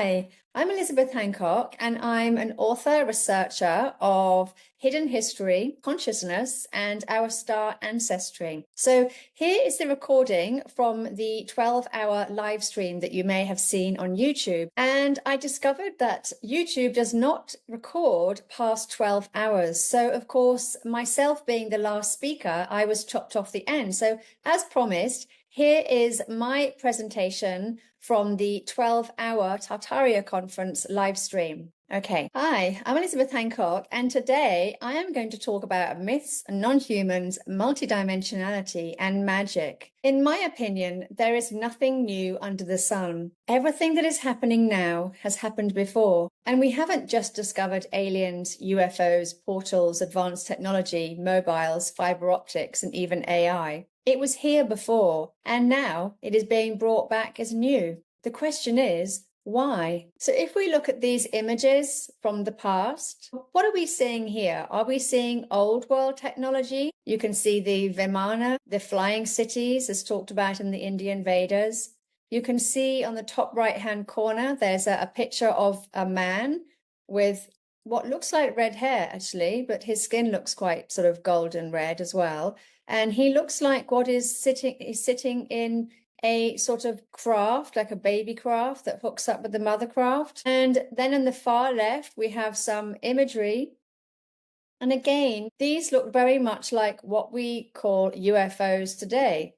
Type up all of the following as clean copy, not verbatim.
Hi, I'm Elisabeth Hancock, and I'm an author, researcher of hidden history, consciousness, and our star ancestry. So here is the recording from the 12-hour live stream that you may have seen on YouTube. And I discovered that YouTube does not record past 12 hours. So, of course, myself being the last speaker, I was chopped off the end. So, as promised, here is my presentation from the 12-hour Tartaria conference live stream. Okay. Hi, I'm Elisabeth Hancock, and today I am going to talk about myths, non-humans, multidimensionality, and magic. In my opinion, there is nothing new under the sun. Everything that is happening now has happened before, and we haven't just discovered aliens, UFOs, portals, advanced technology, mobiles, fiber optics, and even AI. It was here before, and now it is being brought back as new. The question is, why? So if we look at these images from the past, what are we seeing here? Are we seeing old world technology? You can see the Vimana, the flying cities as talked about in the Indian Vedas. You can see on the top right-hand corner, there's a picture of a man with what looks like red hair, actually, but his skin looks quite sort of golden red as well. And he looks like he's sitting in a sort of craft, like a baby craft that hooks up with the mother craft. And then in the far left, we have some imagery. And again, these look very much like what we call UFOs today.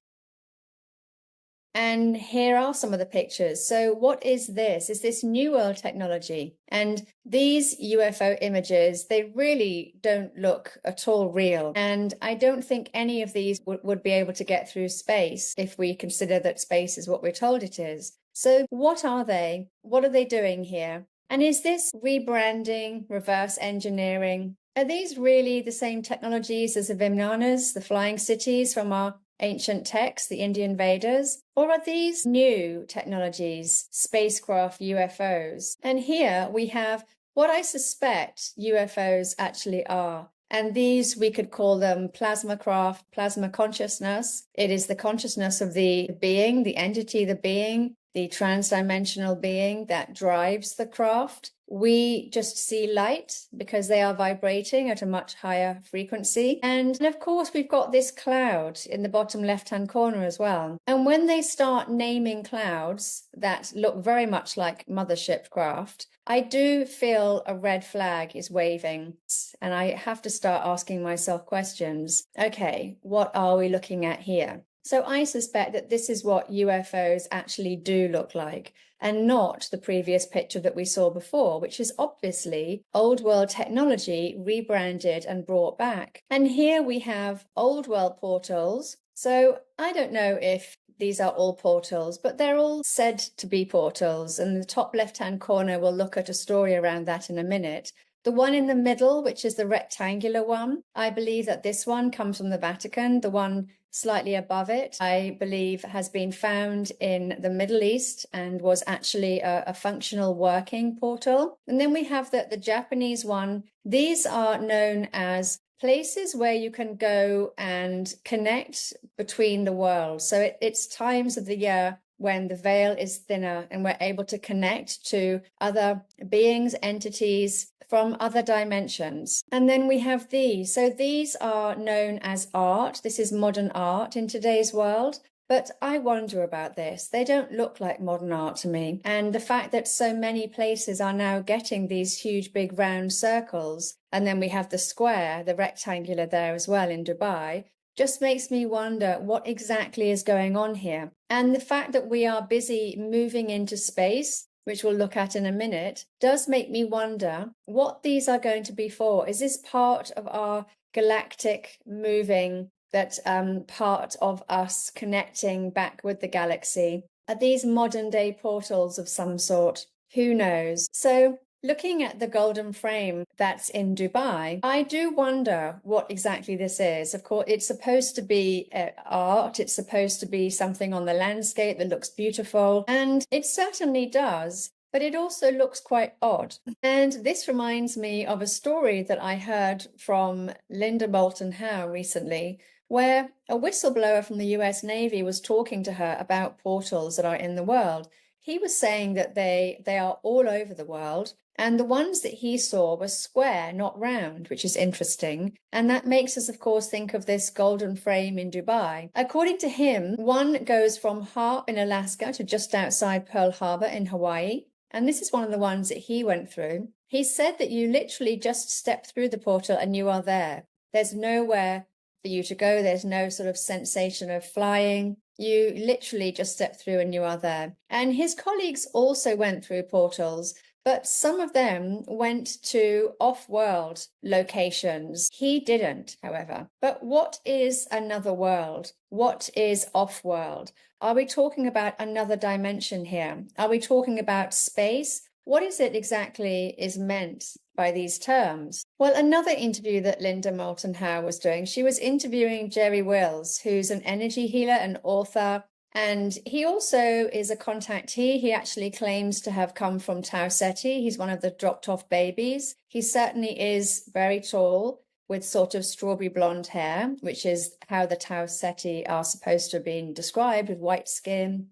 And here are some of the pictures. So what is this? Is this New World technology? And these UFO images, they really don't look at all real. And I don't think any of these would be able to get through space if we consider that space is what we're told it is. So what are they? What are they doing here? And is this rebranding, reverse engineering? Are these really the same technologies as the Vimanas, the flying cities from our ancient texts, the Indian Vedas? Or are these new technologies, spacecraft, UFOs? And here we have what I suspect UFOs actually are. And these, we could call them plasma craft, plasma consciousness. It is the consciousness of the being, the entity, the being, the transdimensional being that drives the craft. We just see light because they are vibrating at a much higher frequency. And of course, we've got this cloud in the bottom left-hand corner as well. And when they start naming clouds that look very much like mothership craft, I do feel a red flag is waving. And I have to start asking myself questions. Okay, what are we looking at here? So I suspect that this is what UFOs actually do look like, and not the previous picture that we saw before, which is obviously old world technology rebranded and brought back. And here we have old world portals. So I don't know if these are all portals, but they're all said to be portals. And the top left-hand corner, we'll look at a story around that in a minute. The one in the middle, which is the rectangular one, I believe that this one comes from the Vatican. The one slightly above it, I believe, has been found in the Middle East and was actually a functional working portal. And then we have the Japanese one. These are known as places where you can go and connect between the worlds. So it's times of the year when the veil is thinner and we're able to connect to other beings, entities from other dimensions. And then we have these. So these are known as art. This is modern art in today's world. But I wonder about this. They don't look like modern art to me. And the fact that so many places are now getting these huge, big round circles, and then we have the square, the rectangular there as well in Dubai, just makes me wonder what exactly is going on here. And the fact that we are busy moving into space, which we'll look at in a minute, does make me wonder what these are going to be for. Is this part of our galactic moving, that part of us connecting back with the galaxy? Are these modern day portals of some sort? Who knows? So looking at the golden frame that's in Dubai, I do wonder what exactly this is. Of course, it's supposed to be art. It's supposed to be something on the landscape that looks beautiful. And it certainly does. But it also looks quite odd. And this reminds me of a story that I heard from Linda Moulton Howe recently, where a whistleblower from the US Navy was talking to her about portals that are in the world. he was saying that they are all over the world. And the ones that he saw were square, not round, which is interesting. And that makes us, of course, think of this golden frame in Dubai. According to him, one goes from Harp in Alaska to just outside Pearl Harbor in Hawaii. And this is one of the ones that he went through. He said that you literally just step through the portal and you are there. There's nowhere for you to go. There's no sort of sensation of flying. You literally just step through and you are there. And his colleagues also went through portals, but some of them went to off-world locations. He didn't, however. But what is another world? What is off-world? Are we talking about another dimension here? Are we talking about space? What is it exactly is meant by these terms? Well, another interview that Linda Moulton Howe was doing, she was interviewing Jerry Wills, who's an energy healer and author. And he also is a contactee. He actually claims to have come from Tau Ceti. He's one of the dropped off babies. He certainly is very tall with sort of strawberry blonde hair, which is how the Tau Ceti are supposed to have been described, with white skin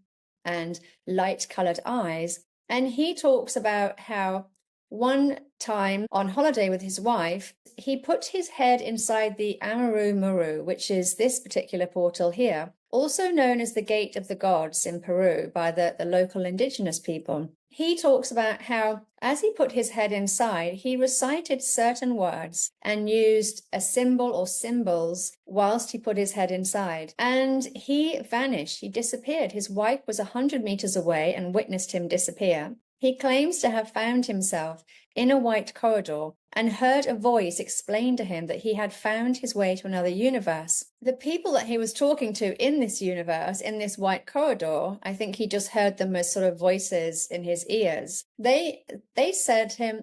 and light colored eyes. And he talks about how one time on holiday with his wife, he put his head inside the Amaru Muru, which is this particular portal here, also known as the Gate of the Gods in Peru by the local indigenous people. He talks about how, as he put his head inside, he recited certain words and used a symbol or symbols whilst he put his head inside. And he vanished, he disappeared. His wife was 100 meters away and witnessed him disappear. He claims to have found himself in a white corridor and heard a voice explain to him that he had found his way to another universe. The people that he was talking to in this universe, in this white corridor, I think he just heard them as sort of voices in his ears. They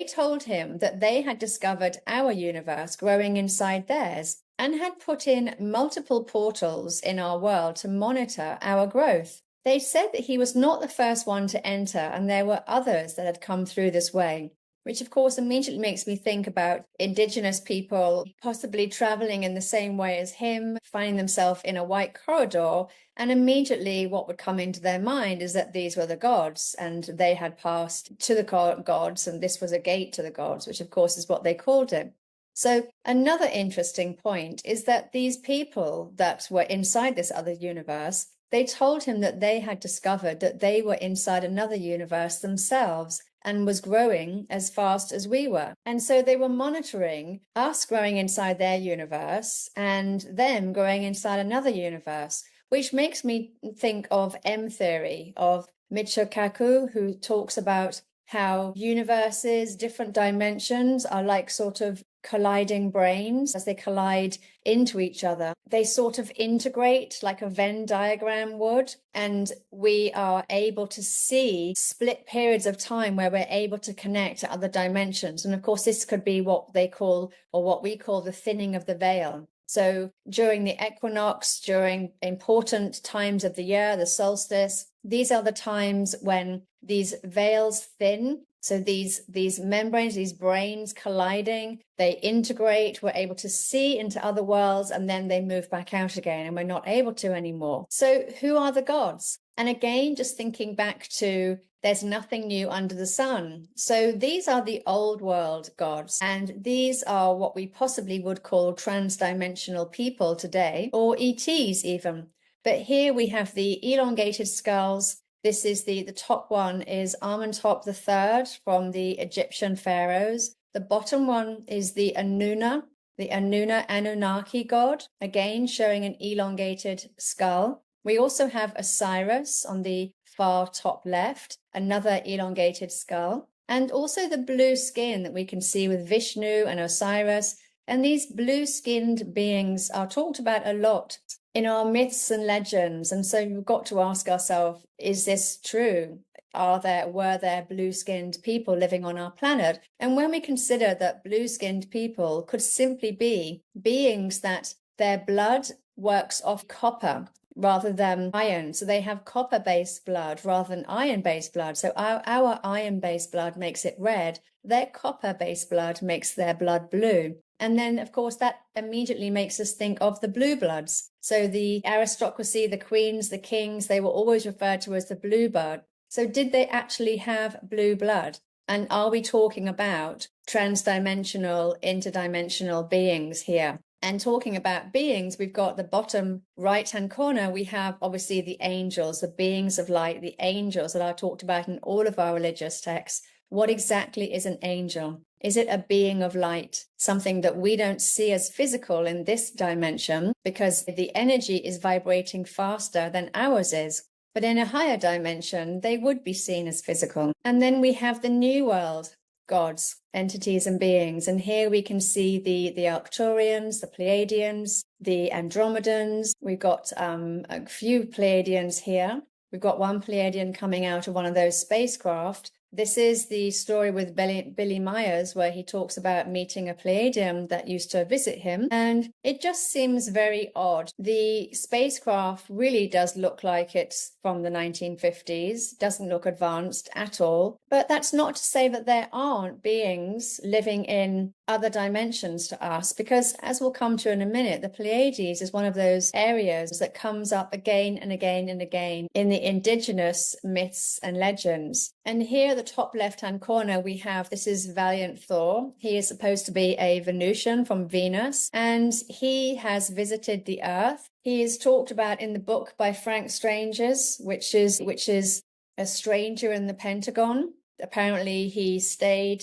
told him that they had discovered our universe growing inside theirs and had put in multiple portals in our world to monitor our growth. They said that he was not the first one to enter, and there were others that had come through this way, which of course immediately makes me think about indigenous people possibly traveling in the same way as him, finding themselves in a white corridor, and immediately what would come into their mind is that these were the gods, and they had passed to the gods, and this was a gate to the gods, which of course is what they called it. So another interesting point is that these people that were inside this other universe, they told him that they had discovered that they were inside another universe themselves and was growing as fast as we were. And so they were monitoring us growing inside their universe and them growing inside another universe, which makes me think of M theory, of Michio Kaku, who talks about how universes, different dimensions are like sort of colliding brains. As they collide into each other, they sort of integrate like a Venn diagram would, and we are able to see split periods of time where we're able to connect to other dimensions. And of course, this could be what they call, or what we call, the thinning of the veil. So during the equinox, during important times of the year, the solstice, these are the times when these veils thin. So these membranes, these brains colliding, they integrate, we're able to see into other worlds, and then they move back out again, and we're not able to anymore. So who are the gods? And again, just thinking back to, there's nothing new under the sun. So these are the old world gods, and these are what we possibly would call trans-dimensional people today, or ETs even. But here we have the elongated skulls. This is the top one is Amenhotep III from the Egyptian pharaohs. The bottom one is the Anuna Anunnaki god, again showing an elongated skull. We also have Osiris on the far top left, another elongated skull, and also the blue skin that we can see with Vishnu and Osiris. And these blue-skinned beings are talked about a lot in our myths and legends. And so we've got to ask ourselves, is this true? Were there blue-skinned people living on our planet? And when we consider that blue-skinned people could simply be beings that their blood works off copper rather than iron. So they have copper-based blood rather than iron-based blood. So our iron-based blood makes it red. Their copper-based blood makes their blood blue. And then, of course, that immediately makes us think of the blue bloods. So the aristocracy, the queens, the kings, they were always referred to as the blue blood. So did they actually have blue blood? And are we talking about transdimensional, interdimensional beings here? And talking about beings, we've got the bottom right-hand corner, we have obviously the angels, the beings of light, the angels that are talked about in all of our religious texts. What exactly is an angel? Is it a being of light, something that we don't see as physical in this dimension because the energy is vibrating faster than ours is? But in a higher dimension, they would be seen as physical. And then we have the new world, gods, entities and beings. And here we can see the Arcturians, the Pleiadians, the Andromedans. We've got a few Pleiadians here. We've got one Pleiadian coming out of one of those spacecraft. This is the story with Billy Myers, where he talks about meeting a Pleiadian that used to visit him. And it just seems very odd. The spacecraft really does look like it's from the 1950s, doesn't look advanced at all. But that's not to say that there aren't beings living in other dimensions to us, because as we'll come to in a minute, the Pleiades is one of those areas that comes up again and again and again in the indigenous myths and legends. And here, the top left-hand corner, we have, this is Valiant Thor. He is supposed to be a Venusian from Venus, and he has visited the Earth. He is talked about in the book by Frank Strangers, which is a stranger in the Pentagon. Apparently, he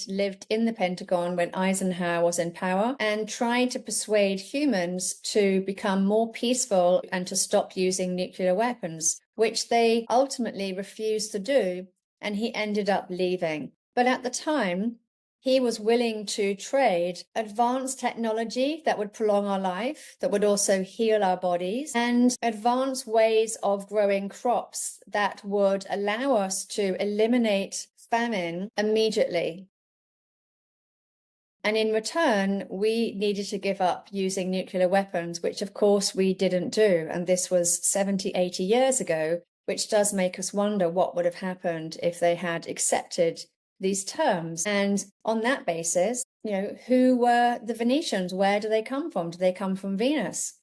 lived in the Pentagon when Eisenhower was in power and tried to persuade humans to become more peaceful and to stop using nuclear weapons, which they ultimately refused to do, and he ended up leaving. But at the time, he was willing to trade advanced technology that would prolong our life, that would also heal our bodies, and advanced ways of growing crops that would allow us to eliminate famine immediately. And in return, we needed to give up using nuclear weapons, which of course we didn't do. And this was 70, 80 years ago, which does make us wonder what would have happened if they had accepted these terms. And on that basis, who were the Venetians? Where do they come from? Do they come from Venus?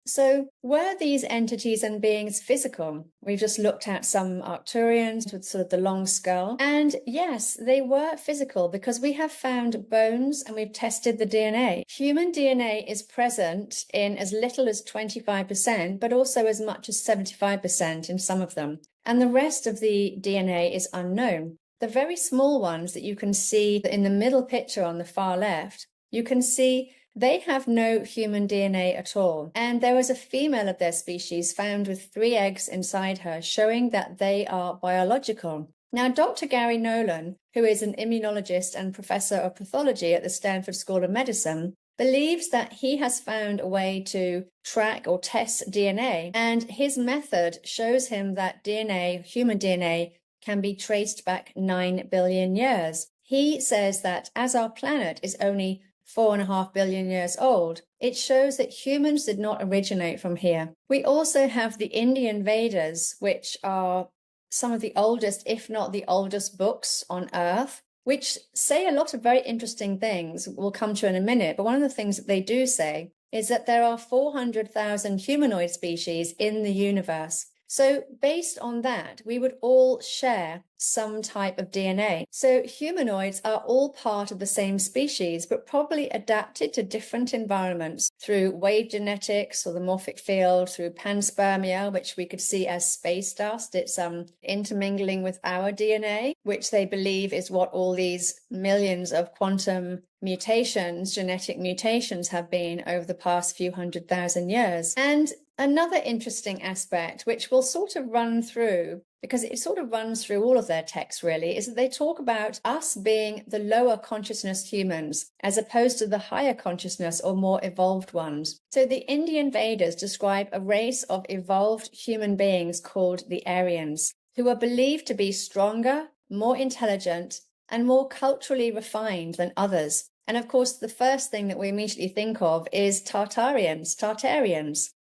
So were these entities and beings physical? We've just looked at some Arcturians with sort of the long skull. And yes, they were physical because we have found bones and we've tested the DNA. Human DNA is present in as little as 25%, but also as much as 75% in some of them. And the rest of the DNA is unknown. The very small ones that you can see in the middle picture on the far left, you can see they have no human DNA at all. And there was a female of their species found with 3 eggs inside her, showing that they are biological. Now, Dr. Gary Nolan, who is an immunologist and professor of pathology at the Stanford School of Medicine, believes that he has found a way to track or test DNA. And his method shows him that DNA, human DNA, can be traced back 9 billion years. He says that as our planet is only 4.5 billion years old, it shows that humans did not originate from here. We also have the Indian Vedas, which are some of the oldest, if not the oldest books on Earth, which say a lot of very interesting things we'll come to in a minute. But one of the things that they do say is that there are 400,000 humanoid species in the universe. So based on that, we would all share some type of DNA. So humanoids are all part of the same species, but probably adapted to different environments through wave genetics or the morphic field, through panspermia, which we could see as space dust. It's intermingling with our DNA, which they believe is what all these millions of quantum mutations, genetic mutations, have been over the past few 100,000 years. And another interesting aspect, which will sort of run through, because it sort of runs through all of their texts really, is that they talk about us being the lower consciousness humans, as opposed to the higher consciousness or more evolved ones. So the Indian Vedas describe a race of evolved human beings called the Aryans, who are believed to be stronger, more intelligent, and more culturally refined than others. And of course, the first thing that we immediately think of is Tartarians.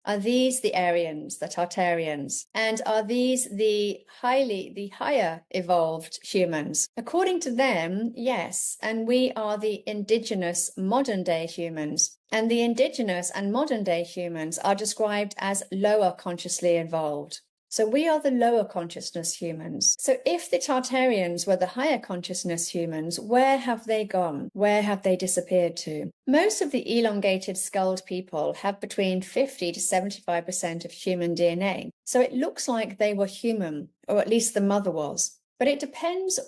Are these the Aryans, the Tartarians? And are these the higher evolved humans? According to them, yes. And we are the indigenous modern day humans. And the indigenous and modern day humans are described as lower consciously evolved. So we are the lower consciousness humans. So if the Tartarians were the higher consciousness humans, where have they gone? Where have they disappeared to? Most of the elongated skulled people have between 50 to 75% of human DNA. So it looks like they were human, or at least the mother was. But it depends on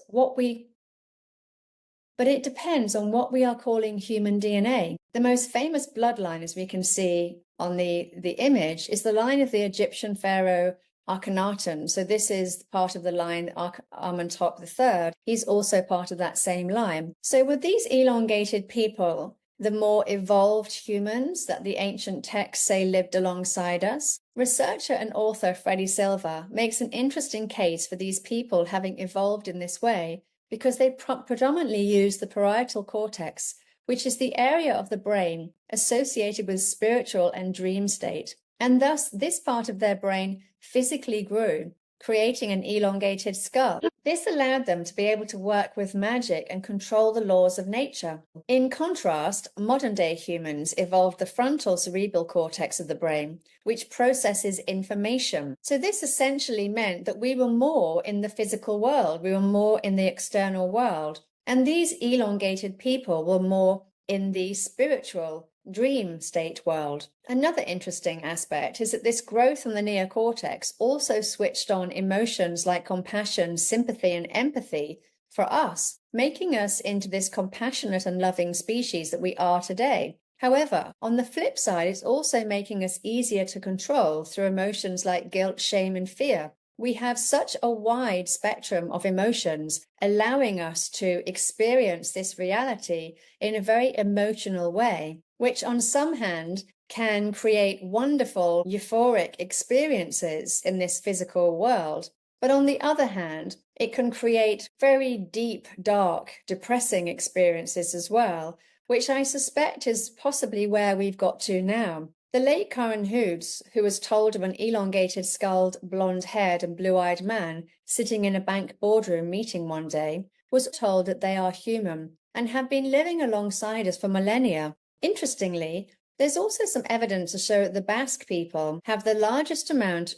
what we are calling human DNA. The most famous bloodline, as we can see on the image, is the line of the Egyptian pharaoh Akhenaten. So this is part of the line Amenhotep III. He's also part of that same line. So were these elongated people the more evolved humans that the ancient texts say lived alongside us? Researcher and author Freddie Silver makes an interesting case for these people having evolved in this way because they predominantly use the parietal cortex, which is the area of the brain associated with spiritual and dream state. And thus, this part of their brain physically grew, creating an elongated skull. This allowed them to be able to work with magic and control the laws of nature. In contrast, modern-day humans evolved the frontal cerebral cortex of the brain, which processes information. So this essentially meant that we were more in the physical world, we were more in the external world, and these elongated people were more in the spiritual dream state world. Another interesting aspect is that this growth on the neocortex also switched on emotions like compassion, sympathy, and empathy for us, making us into this compassionate and loving species that we are today. However, on the flip side, it's also making us easier to control through emotions like guilt, shame, and fear. We have such a wide spectrum of emotions, allowing us to experience this reality in a very emotional way, which on some hand can create wonderful, euphoric experiences in this physical world. But on the other hand, it can create very deep, dark, depressing experiences as well, which I suspect is possibly where we've got to now. The late Karen Hoods, who was told of an elongated skulled, blonde-haired and blue-eyed man sitting in a bank boardroom meeting one day, was told that they are human and have been living alongside us for millennia. Interestingly, there's also some evidence to show that the Basque people who have the largest amount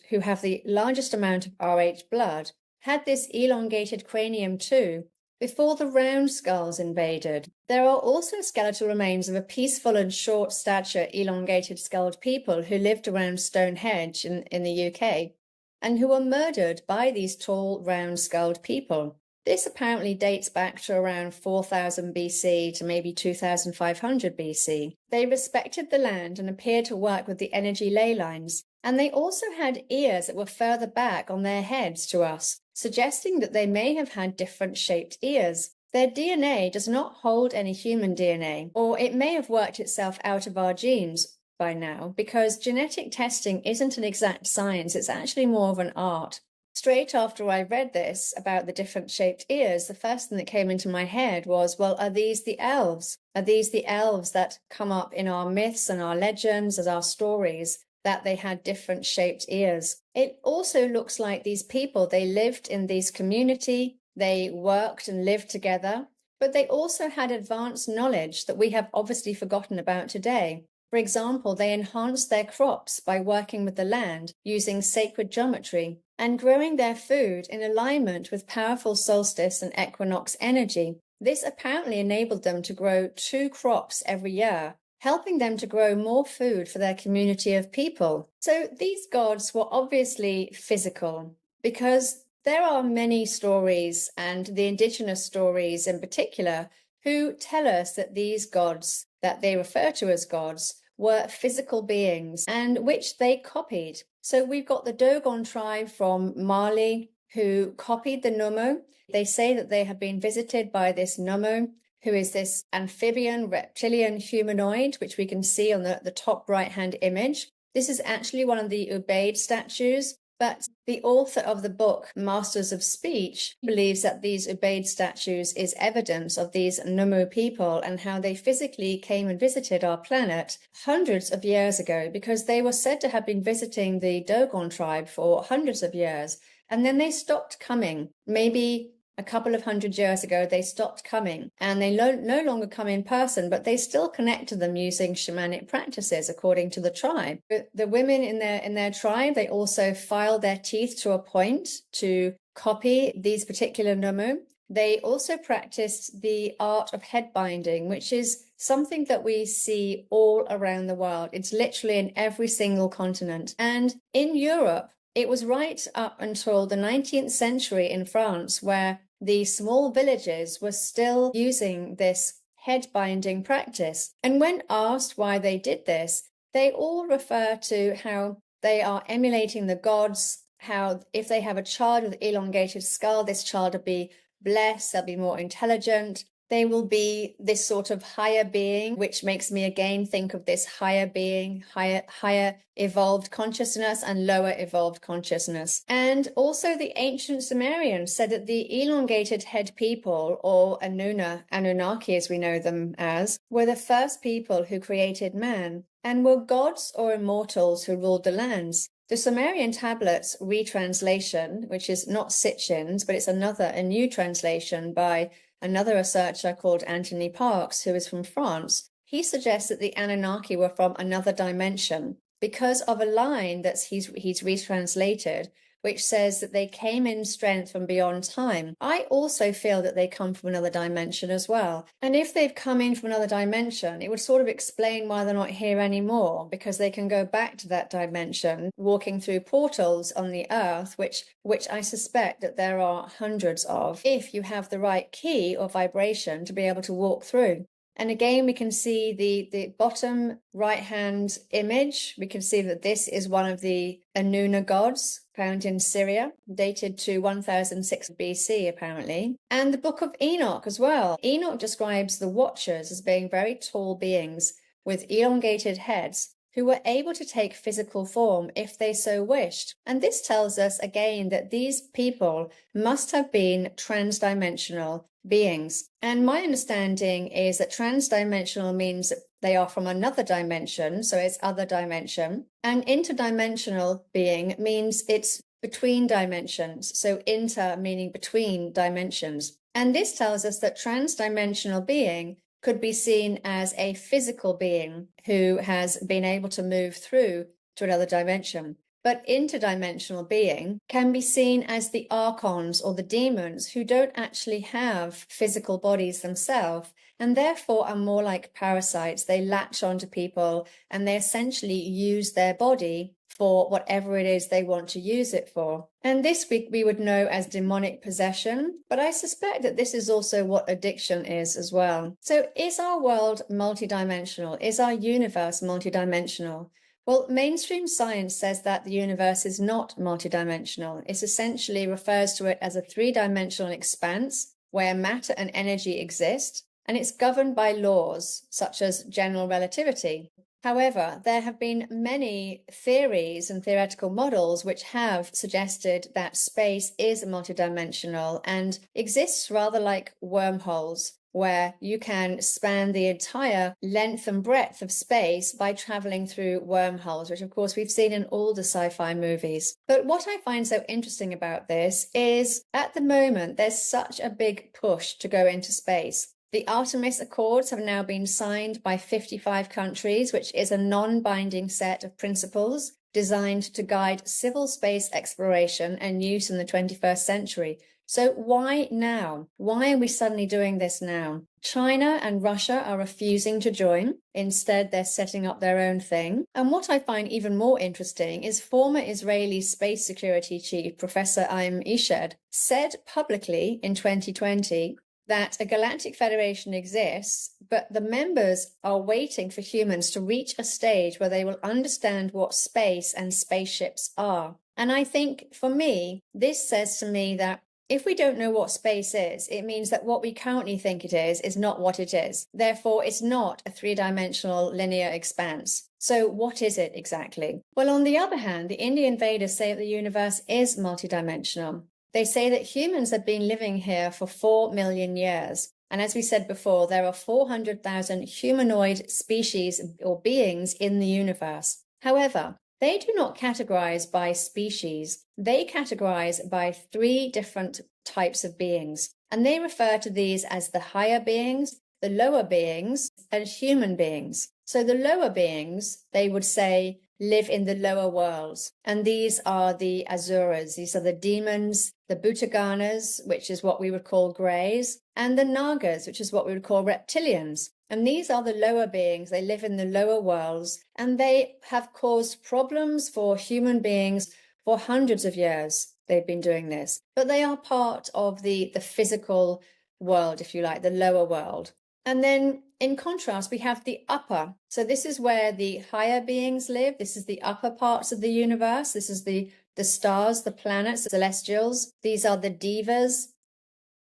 of Rh blood, had this elongated cranium too, before the round skulls invaded. There are also skeletal remains of a peaceful and short stature elongated skulled people who lived around Stonehenge in the UK and who were murdered by these tall round skulled people. This apparently dates back to around 4000 BC to maybe 2500 BC. They respected the land and appeared to work with the energy ley lines, and they also had ears that were further back on their heads to us, suggesting that they may have had different shaped ears. Their DNA does not hold any human DNA, or it may have worked itself out of our genes by now, because genetic testing isn't an exact science, it's actually more of an art. Straight after I read this about the different shaped ears, the first thing that came into my head was, well, are these the elves? Are these the elves that come up in our myths and our legends as our stories, that they had different shaped ears? It also looks like these people, they lived in this community, they worked and lived together, but they also had advanced knowledge that we have obviously forgotten about today. For example, they enhanced their crops by working with the land using sacred geometry and growing their food in alignment with powerful solstice and equinox energy. This apparently enabled them to grow 2 crops every year, helping them to grow more food for their community of people. So these gods were obviously physical, because there are many stories, and the indigenous stories in particular, who tell us that these gods, that they refer to as gods, were physical beings and which they copied. So we've got the Dogon tribe from Mali who copied the Numu. They say that they have been visited by this Numu, who is this amphibian reptilian humanoid, which we can see on the top right-hand image. This is actually one of the Ubaid statues, but the author of the book, Masters of Speech, believes that these Ubaid statues is evidence of these Numu people and how they physically came and visited our planet hundreds of years ago, because they were said to have been visiting the Dogon tribe for hundreds of years, and then they stopped coming. Maybe a couple of hundred years ago, they stopped coming, and they no longer come in person, but they still connect to them using shamanic practices according to the tribe. The women in their tribe, they also file their teeth to a point to copy these particular numu. They also practiced the art of head binding, which is something that we see all around the world. It's literally in every single continent. And in Europe, it was right up until the 19th century in France where the small villages were still using this head binding practice. And when asked why they did this, they all refer to how they are emulating the gods, how if they have a child with elongated skull, this child will be blessed, they'll be more intelligent, they will be this sort of higher being, which makes me again think of this higher being, higher evolved consciousness and lower evolved consciousness. And also the ancient Sumerians said that the elongated head people, or Anunnaki as we know them as, were the first people who created man and were gods or immortals who ruled the lands. The Sumerian tablets retranslation, which is not Sitchin's, but it's a new translation by another researcher called Anthony Parks, who is from France. He suggests that the Anunnaki were from another dimension because of a line that he's retranslated, which says that they came in strength from beyond time. I also feel that they come from another dimension as well. And if they've come in from another dimension, it would sort of explain why they're not here anymore, because they can go back to that dimension, walking through portals on the earth, which I suspect that there are hundreds of, if you have the right key or vibration to be able to walk through. And again, we can see the bottom right-hand image. We can see that this is one of the Anuna gods found in Syria, dated to 1006 BC, apparently. And the Book of Enoch as well. Enoch describes the Watchers as being very tall beings with elongated heads who were able to take physical form if they so wished. And this tells us again that these people must have been transdimensional beings. And my understanding is that transdimensional means that they are from another dimension, so it's other dimension. And interdimensional being means it's between dimensions, so inter meaning between dimensions. And this tells us that transdimensional being could be seen as a physical being who has been able to move through to another dimension. But interdimensional being can be seen as the archons or the demons who don't actually have physical bodies themselves and therefore are more like parasites. They latch onto people and they essentially use their body for whatever it is they want to use it for. And this we would know as demonic possession, but I suspect that this is also what addiction is as well. So is our world multidimensional? Is our universe multidimensional? Well, mainstream science says that the universe is not multidimensional. It essentially refers to it as a three-dimensional expanse where matter and energy exist, and it's governed by laws such as general relativity. However, there have been many theories and theoretical models which have suggested that space is multidimensional and exists rather like wormholes, where you can span the entire length and breadth of space by traveling through wormholes, which of course we've seen in all the sci-fi movies. But what I find so interesting about this is at the moment, there's such a big push to go into space. The Artemis Accords have now been signed by 55 countries, which is a non-binding set of principles designed to guide civil space exploration and use in the 21st century. So why now? Why are we suddenly doing this now? China and Russia are refusing to join. Instead, they're setting up their own thing. And what I find even more interesting is former Israeli space security chief, Professor Aim Ished, said publicly in 2020 that a galactic federation exists, but the members are waiting for humans to reach a stage where they will understand what space and spaceships are. And I think, for me, this says to me that if we don't know what space is, it means that what we currently think it is not what it is. Therefore, it's not a three-dimensional linear expanse. So what is it exactly? Well, on the other hand, the Indian Vedas say that the universe is multidimensional. They say that humans have been living here for 4 million years. And as we said before, there are 400,000 humanoid species or beings in the universe. However, they do not categorize by species. They categorize by 3 different types of beings. And they refer to these as the higher beings, the lower beings, and human beings. So the lower beings, they would say, live in the lower worlds. And these are the asuras. These are the demons, the bhutaganas, which is what we would call greys, and the nagas, which is what we would call reptilians. And these are the lower beings. They live in the lower worlds, and they have caused problems for human beings for hundreds of years. They've been doing this, but they are part of the physical world, if you like, the lower world. And then in contrast, we have the upper. So this is where the higher beings live. This is the upper parts of the universe. This is the stars, the planets, the celestials. These are the devas,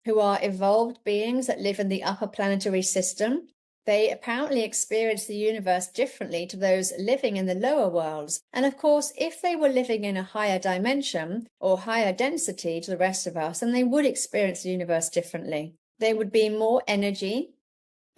who are evolved beings that live in the upper planetary system. They apparently experience the universe differently to those living in the lower worlds. And of course, if they were living in a higher dimension or higher density to the rest of us, then they would experience the universe differently. They would be more energy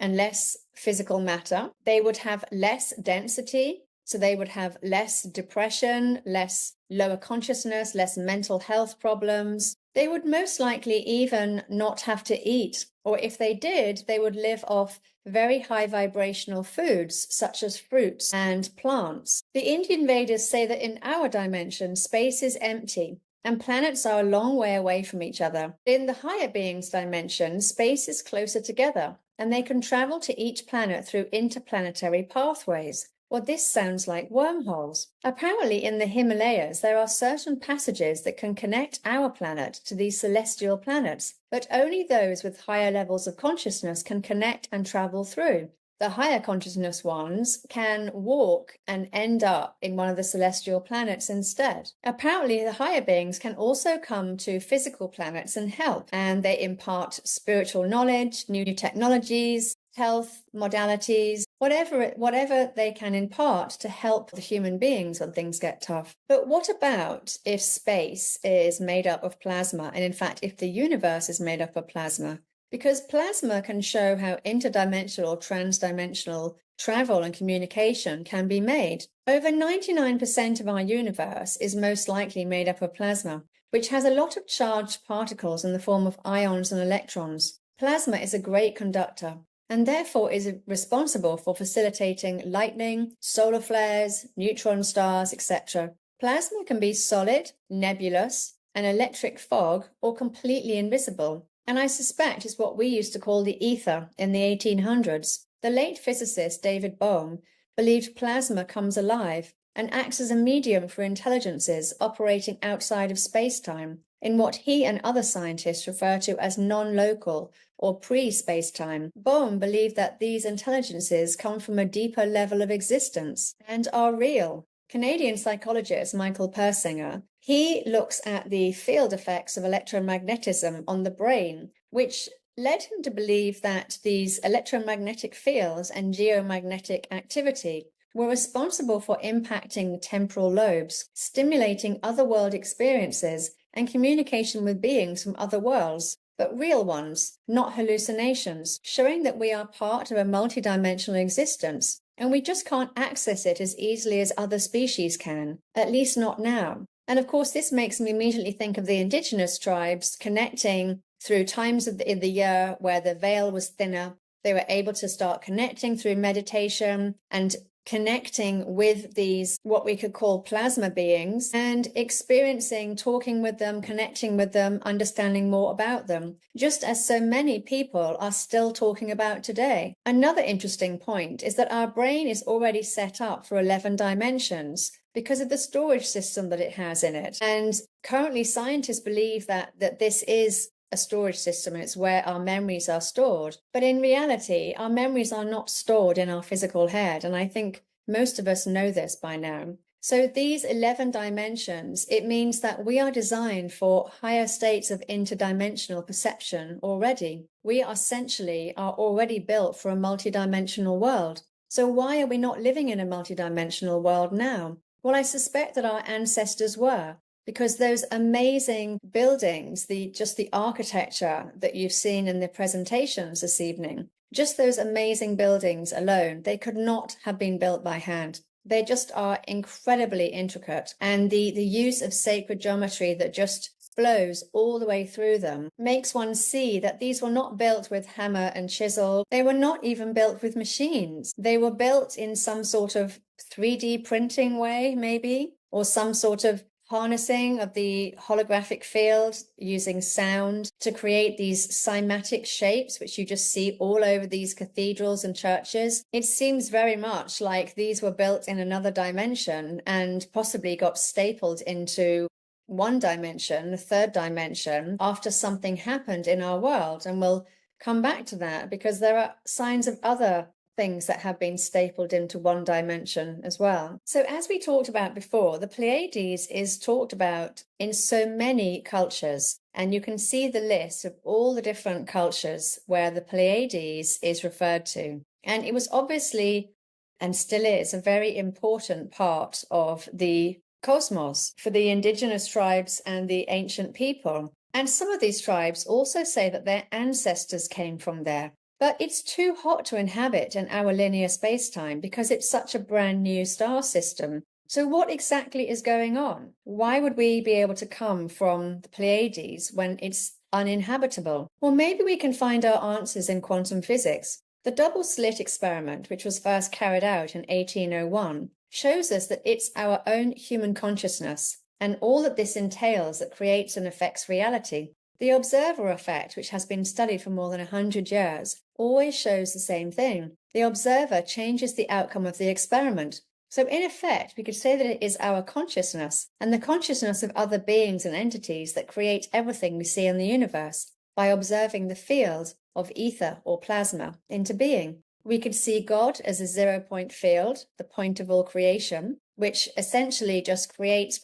and less physical matter. They would have less density, so they would have less depression, less lower consciousness, less mental health problems. They would most likely even not have to eat, or if they did, they would live off very high vibrational foods such as fruits and plants. The Indian Vedas say that in our dimension, space is empty and planets are a long way away from each other. In the higher beings dimension, space is closer together, and they can travel to each planet through interplanetary pathways. Well, this sounds like wormholes. Apparently, in the Himalayas, there are certain passages that can connect our planet to these celestial planets, but only those with higher levels of consciousness can connect and travel through. The higher consciousness ones can walk and end up in one of the celestial planets instead. Apparently, the higher beings can also come to physical planets and help, and they impart spiritual knowledge, new technologies, health modalities, whatever they can impart to help the human beings when things get tough. But what about if space is made up of plasma, and in fact, if the universe is made up of plasma? Because plasma can show how interdimensional or transdimensional travel and communication can be made. Over 99% of our universe is most likely made up of plasma, which has a lot of charged particles in the form of ions and electrons. Plasma is a great conductor, and therefore is responsible for facilitating lightning, solar flares, neutron stars, etc. Plasma can be solid, nebulous, an electric fog, or completely invisible. And I suspect is what we used to call the ether in the 1800s. The late physicist David Bohm believed plasma comes alive and acts as a medium for intelligences operating outside of space-time, in what he and other scientists refer to as non-local or pre-space-time. Bohm believed that these intelligences come from a deeper level of existence and are real. Canadian psychologist Michael Persinger, he looks at the field effects of electromagnetism on the brain, which led him to believe that these electromagnetic fields and geomagnetic activity were responsible for impacting the temporal lobes, stimulating otherworld experiences and communication with beings from other worlds, but real ones, not hallucinations, showing that we are part of a multidimensional existence, and we just can't access it as easily as other species can, at least not now. And of course, this makes me immediately think of the indigenous tribes connecting through times in the year where the veil was thinner. They were able to start connecting through meditation and connecting with these, what we could call plasma beings, and experiencing, talking with them, connecting with them, understanding more about them, just as so many people are still talking about today. Another interesting point is that our brain is already set up for 11 dimensions because of the storage system that it has in it. And currently scientists believe that this is a storage system, and it's where our memories are stored. But in reality, our memories are not stored in our physical head, and I think most of us know this by now. So these 11 dimensions, it means that we are designed for higher states of interdimensional perception already. We essentially are already built for a multidimensional world. So why are we not living in a multidimensional world now? Well, I suspect that our ancestors were, because those amazing buildings, just the architecture that you've seen in the presentations this evening, just those amazing buildings alone, they could not have been built by hand. They just are incredibly intricate. And the use of sacred geometry that just flows all the way through them makes one see that these were not built with hammer and chisel. They were not even built with machines. They were built in some sort of 3D printing way, maybe, or some sort of harnessing of the holographic field using sound to create these cymatic shapes, which you just see all over these cathedrals and churches. It seems very much like these were built in another dimension and possibly got stapled into one dimension, the third dimension, after something happened in our world. And we'll come back to that because there are signs of other things that have been stapled into one dimension as well. So as we talked about before, the Pleiades is talked about in so many cultures, and you can see the list of all the different cultures where the Pleiades is referred to. And it was obviously, and still is, a very important part of the cosmos for the indigenous tribes and the ancient people. And some of these tribes also say that their ancestors came from there. But it's too hot to inhabit in our linear space-time because it's such a brand new star system. So what exactly is going on? Why would we be able to come from the Pleiades when it's uninhabitable? Well, maybe we can find our answers in quantum physics. The double slit experiment, which was first carried out in 1801, shows us that it's our own human consciousness and all that this entails that creates and affects reality. The observer effect, which has been studied for more than 100 years, always shows the same thing. The observer changes the outcome of the experiment. So in effect, we could say that it is our consciousness and the consciousness of other beings and entities that create everything we see in the universe by observing the field of ether or plasma into being. We could see God as a 0-point field, the point of all creation, which essentially just creates,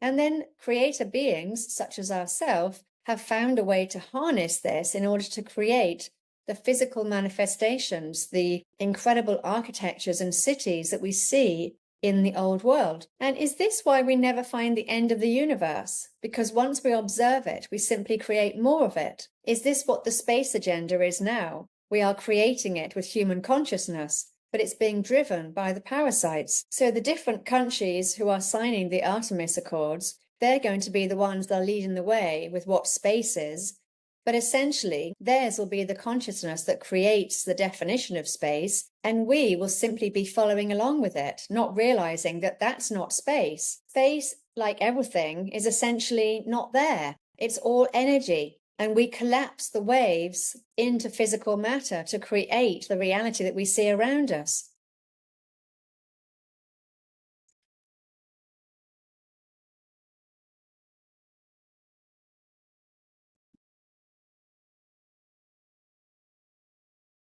and then creator beings, such as ourselves, have found a way to harness this in order to create the physical manifestations, the incredible architectures and cities that we see in the old world. And is this why we never find the end of the universe? Because once we observe it, we simply create more of it. Is this what the space agenda is now? We are creating it with human consciousness, but it's being driven by the parasites. So the different countries who are signing the Artemis Accords, they're going to be the ones that are leading the way with what space is. But essentially, theirs will be the consciousness that creates the definition of space, and we will simply be following along with it, not realizing that that's not space. Space, like everything, is essentially not there. It's all energy. And we collapse the waves into physical matter to create the reality that we see around us.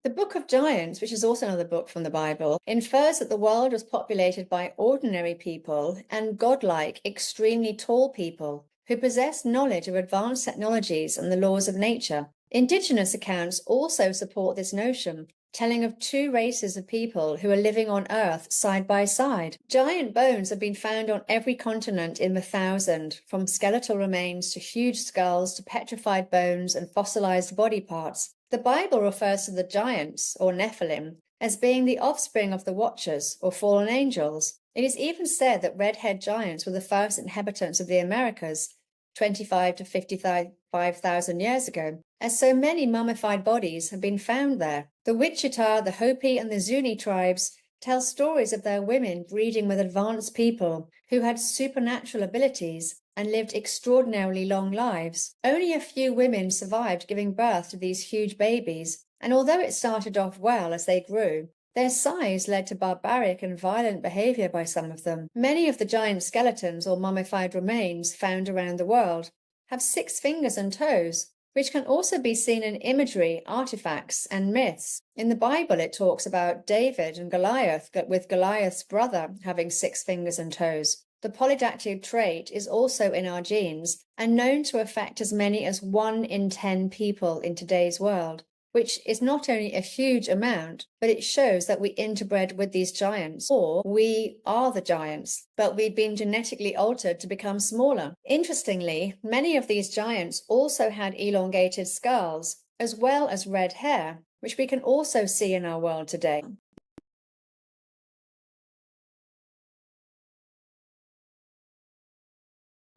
The Book of Giants, which is also another book from the Bible, infers that the world was populated by ordinary people and godlike, extremely tall people who possessed knowledge of advanced technologies and the laws of nature. Indigenous accounts also support this notion, telling of two races of people who are living on Earth side by side. Giant bones have been found on every continent in the 1,000, from skeletal remains to huge skulls to petrified bones and fossilized body parts. The Bible refers to the giants, or Nephilim, as being the offspring of the Watchers, or fallen angels. It is even said that red-haired giants were the first inhabitants of the Americas, 25 to 55,000 years ago, as so many mummified bodies have been found there. The Wichita, the Hopi, and the Zuni tribes tell stories of their women breeding with advanced people who had supernatural abilities and lived extraordinarily long lives. Only a few women survived giving birth to these huge babies, and although it started off well as they grew, their size led to barbaric and violent behavior by some of them. Many of the giant skeletons or mummified remains found around the world have 6 fingers and toes, which can also be seen in imagery, artifacts, and myths. In the Bible, it talks about David and Goliath, with Goliath's brother having 6 fingers and toes. The polydactyl trait is also in our genes and known to affect as many as 1 in 10 people in today's world, which is not only a huge amount, but it shows that we interbred with these giants, or we are the giants, but we've been genetically altered to become smaller. Interestingly, many of these giants also had elongated skulls, as well as red hair, which we can also see in our world today.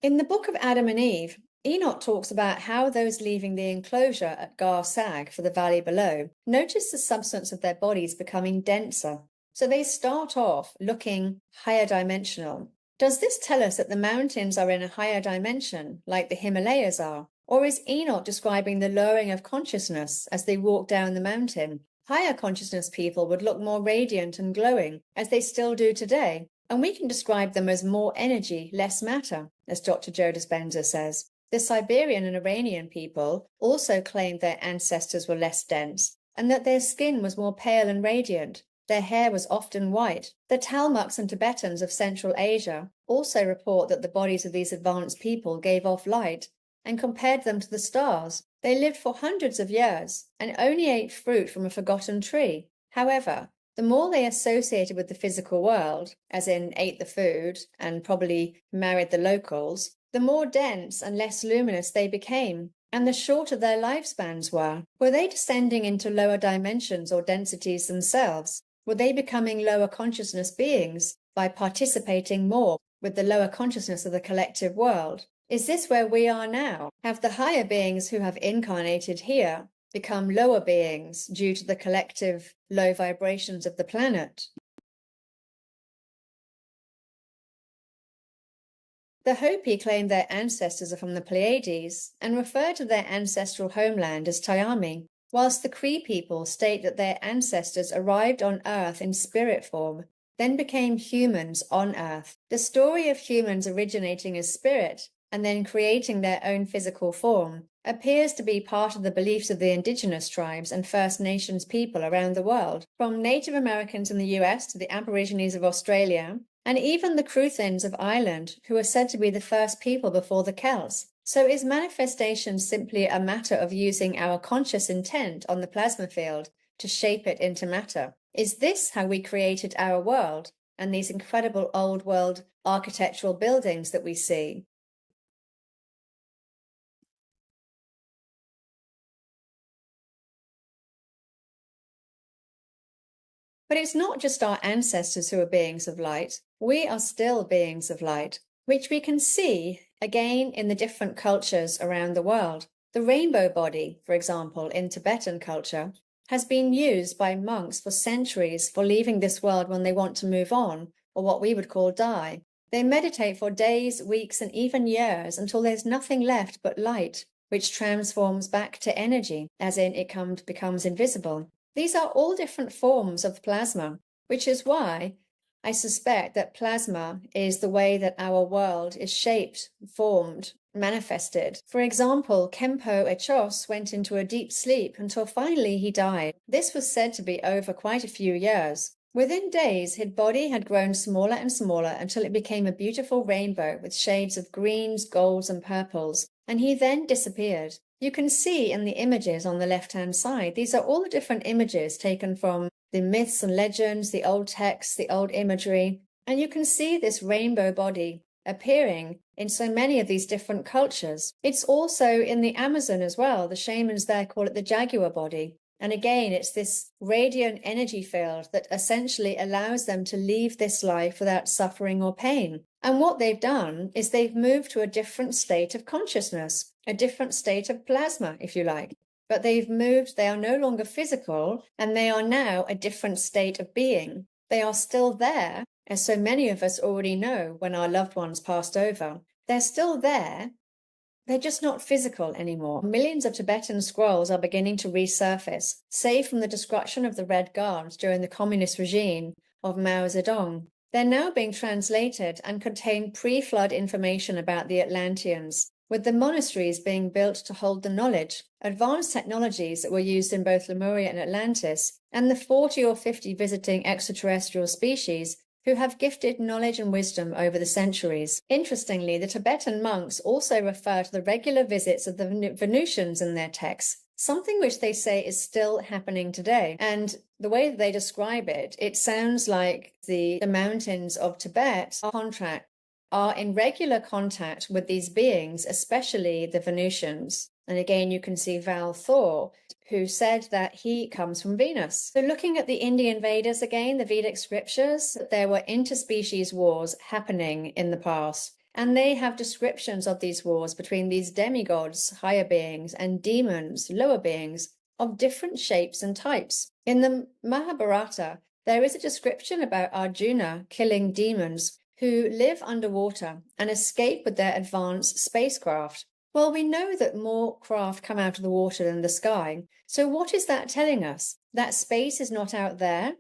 In the book of Adam and Eve, Enoch talks about how those leaving the enclosure at Gar Sag for the valley below notice the substance of their bodies becoming denser. So they start off looking higher dimensional. Does this tell us that the mountains are in a higher dimension, like the Himalayas are? Or is Enoch describing the lowering of consciousness as they walk down the mountain? Higher consciousness people would look more radiant and glowing, as they still do today, and we can describe them as more energy, less matter, as Dr. Joe Dispenza says. The Siberian and Iranian people also claimed their ancestors were less dense, and that their skin was more pale and radiant. Their hair was often white. The Talmuks and Tibetans of Central Asia also report that the bodies of these advanced people gave off light, and compared them to the stars. They lived for hundreds of years, and only ate fruit from a forgotten tree. However, the more they associated with the physical world, as in ate the food and probably married the locals, the more dense and less luminous they became, and the shorter their lifespans were. Were they descending into lower dimensions or densities themselves? Were they becoming lower consciousness beings by participating more with the lower consciousness of the collective world? Is this where we are now? Have the higher beings who have incarnated here become lower beings due to the collective low vibrations of the planet? The Hopi claim their ancestors are from the Pleiades and refer to their ancestral homeland as Tyami, whilst the Cree people state that their ancestors arrived on Earth in spirit form, then became humans on Earth. The story of humans originating as spirit and then creating their own physical form appears to be part of the beliefs of the indigenous tribes and First Nations people around the world, from Native Americans in the US to the Aborigines of Australia, and even the Cruthens of Ireland, who are said to be the first people before the Celts. So is manifestation simply a matter of using our conscious intent on the plasma field to shape it into matter? Is this how we created our world and these incredible old world architectural buildings that we see? But it's not just our ancestors who are beings of light. We are still beings of light, which we can see again in the different cultures around the world. The rainbow body, for example, in Tibetan culture, has been used by monks for centuries for leaving this world when they want to move on, or what we would call die. They meditate for days, weeks, and even years until there's nothing left but light, which transforms back to energy, as in it becomes invisible. These are all different forms of plasma, which is why I suspect that plasma is the way that our world is shaped, formed, manifested. For example, Kempo Echos went into a deep sleep until finally he died. This was said to be over quite a few years. Within days, his body had grown smaller and smaller until it became a beautiful rainbow with shades of greens, golds, and purples, and he then disappeared. You can see in the images on the left-hand side, these are all the different images taken from the myths and legends, the old texts, the old imagery, and you can see this rainbow body appearing in so many of these different cultures. It's also in the Amazon as well. The shamans there call it the jaguar body. And again, it's this radiant energy field that essentially allows them to leave this life without suffering or pain. And what they've done is they've moved to a different state of consciousness, a different state of plasma, if you like. But they've moved, they are no longer physical, and they are now a different state of being. They are still there, as so many of us already know when our loved ones passed over. They're still there. They're just not physical anymore. Millions of Tibetan scrolls are beginning to resurface, saved from the destruction of the Red Guards during the communist regime of Mao Zedong. They're now being translated and contain pre-flood information about the Atlanteans, with the monasteries being built to hold the knowledge, advanced technologies that were used in both Lemuria and Atlantis, and the 40 or 50 visiting extraterrestrial species who have gifted knowledge and wisdom over the centuries. Interestingly, the Tibetan monks also refer to the regular visits of the Venusians in their texts, something which they say is still happening today. And the way that they describe it, it sounds like the mountains of Tibet are in regular contact with these beings, especially the Venusians. And again, you can see Val Thor, who said that he comes from Venus. So looking at the Indian Vedas again, the Vedic scriptures, there were interspecies wars happening in the past. And they have descriptions of these wars between these demigods, higher beings, and demons, lower beings, of different shapes and types. In the Mahabharata, there is a description about Arjuna killing demons who live underwater and escape with their advanced spacecraft. Well, we know that more craft come out of the water than the sky. So what is that telling us? That space is not out there,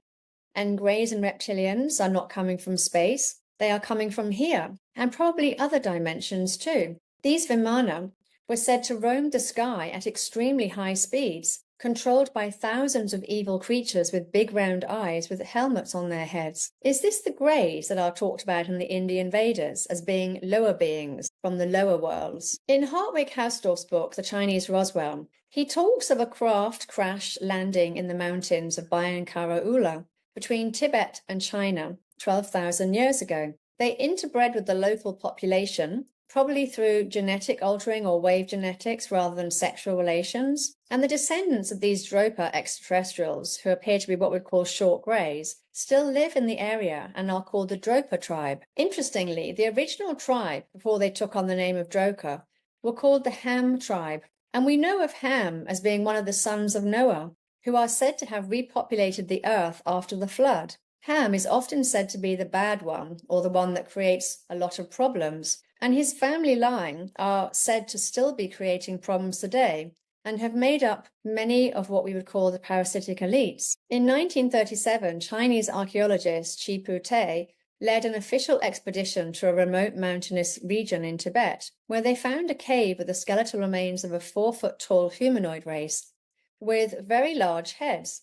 and greys and reptilians are not coming from space. They are coming from here, and probably other dimensions too. These Vimana were said to roam the sky at extremely high speeds, controlled by thousands of evil creatures with big round eyes with helmets on their heads. Is this the greys that are talked about in the Indian Vedas as being lower beings from the lower worlds? In Hartwig Hausdorff's book, The Chinese Roswell, he talks of a craft crash landing in the mountains of Byankara Ula between Tibet and China 12,000 years ago. They interbred with the local population, probably through genetic altering or wave genetics rather than sexual relations. And the descendants of these Dropa extraterrestrials, who appear to be what we'd call short greys, still live in the area and are called the Dropa tribe. Interestingly, the original tribe, before they took on the name of Droka, were called the Ham tribe. And we know of Ham as being one of the sons of Noah, who are said to have repopulated the earth after the flood. Ham is often said to be the bad one, or the one that creates a lot of problems, and his family line are said to still be creating problems today and have made up many of what we would call the parasitic elites. In 1937, Chinese archaeologist Chi Pu-te led an official expedition to a remote mountainous region in Tibet, where they found a cave with the skeletal remains of a 4-foot-tall humanoid race with very large heads,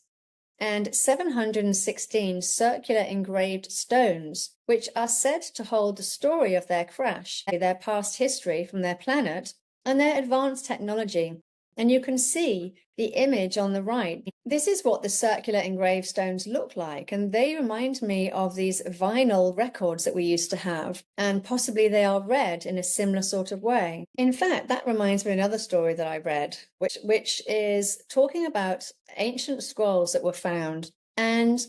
and 716 circular engraved stones, which are said to hold the story of their crash, their past history from their planet, and their advanced technology. And you can see the image on the right. This is what the circular engraved stones look like, and they remind me of these vinyl records that we used to have, and possibly they are read in a similar sort of way. In fact, that reminds me of another story that I read, which is talking about ancient scrolls that were found, and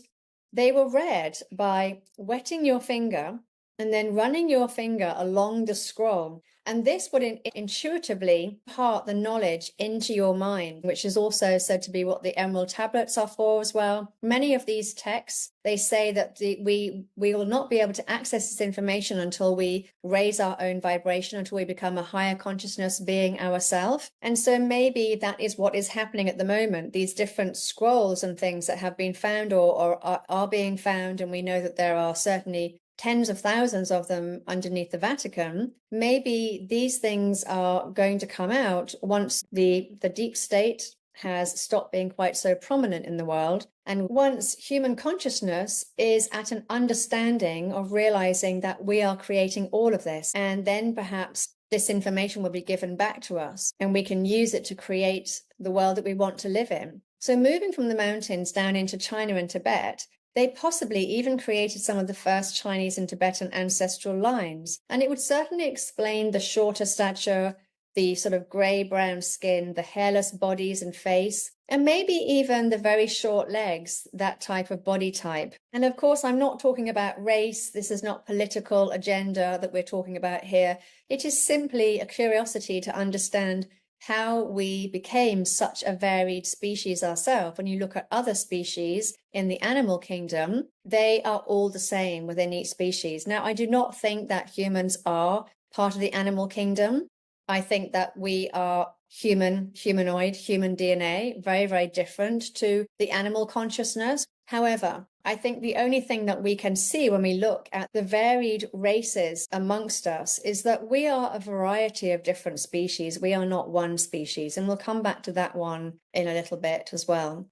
they were read by wetting your finger and then running your finger along the scroll. And this would intuitively impart the knowledge into your mind, which is also said to be what the emerald tablets are for as well. Many of these texts, they say that we will not be able to access this information until we raise our own vibration, until we become a higher consciousness being ourselves. And so maybe that is what is happening at the moment. These different scrolls and things that have been found or are being found, and we know that there are certainly tens of thousands of them underneath the Vatican. Maybe these things are going to come out once the deep state has stopped being quite so prominent in the world, and once human consciousness is at an understanding of realizing that we are creating all of this, and then perhaps this information will be given back to us and we can use it to create the world that we want to live in. So moving from the mountains down into China and Tibet, they possibly even created some of the first Chinese and Tibetan ancestral lines. And it would certainly explain the shorter stature, the sort of grey-brown skin, the hairless bodies and face, and maybe even the very short legs, that type of body type. And of course, I'm not talking about race. This is not political agenda that we're talking about here. It is simply a curiosity to understand how we became such a varied species ourselves. When you look at other species in the animal kingdom, they are all the same within each species. Now, I do not think that humans are part of the animal kingdom. I think that we are humanoid, human DNA, very, very different to the animal consciousness. However, I think the only thing that we can see when we look at the varied races amongst us is that we are a variety of different species. We are not one species, and we'll come back to that one in a little bit as well.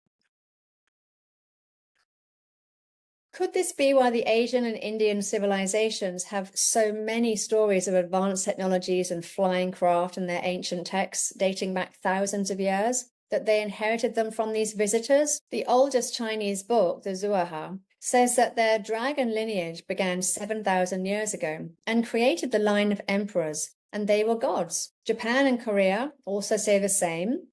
Could this be why the Asian and Indian civilizations have so many stories of advanced technologies and flying craft in their ancient texts dating back thousands of years? That they inherited them from these visitors? The oldest Chinese book, the Zhuoha, says that their dragon lineage began 7,000 years ago and created the line of emperors, and they were gods. Japan and Korea also say the same.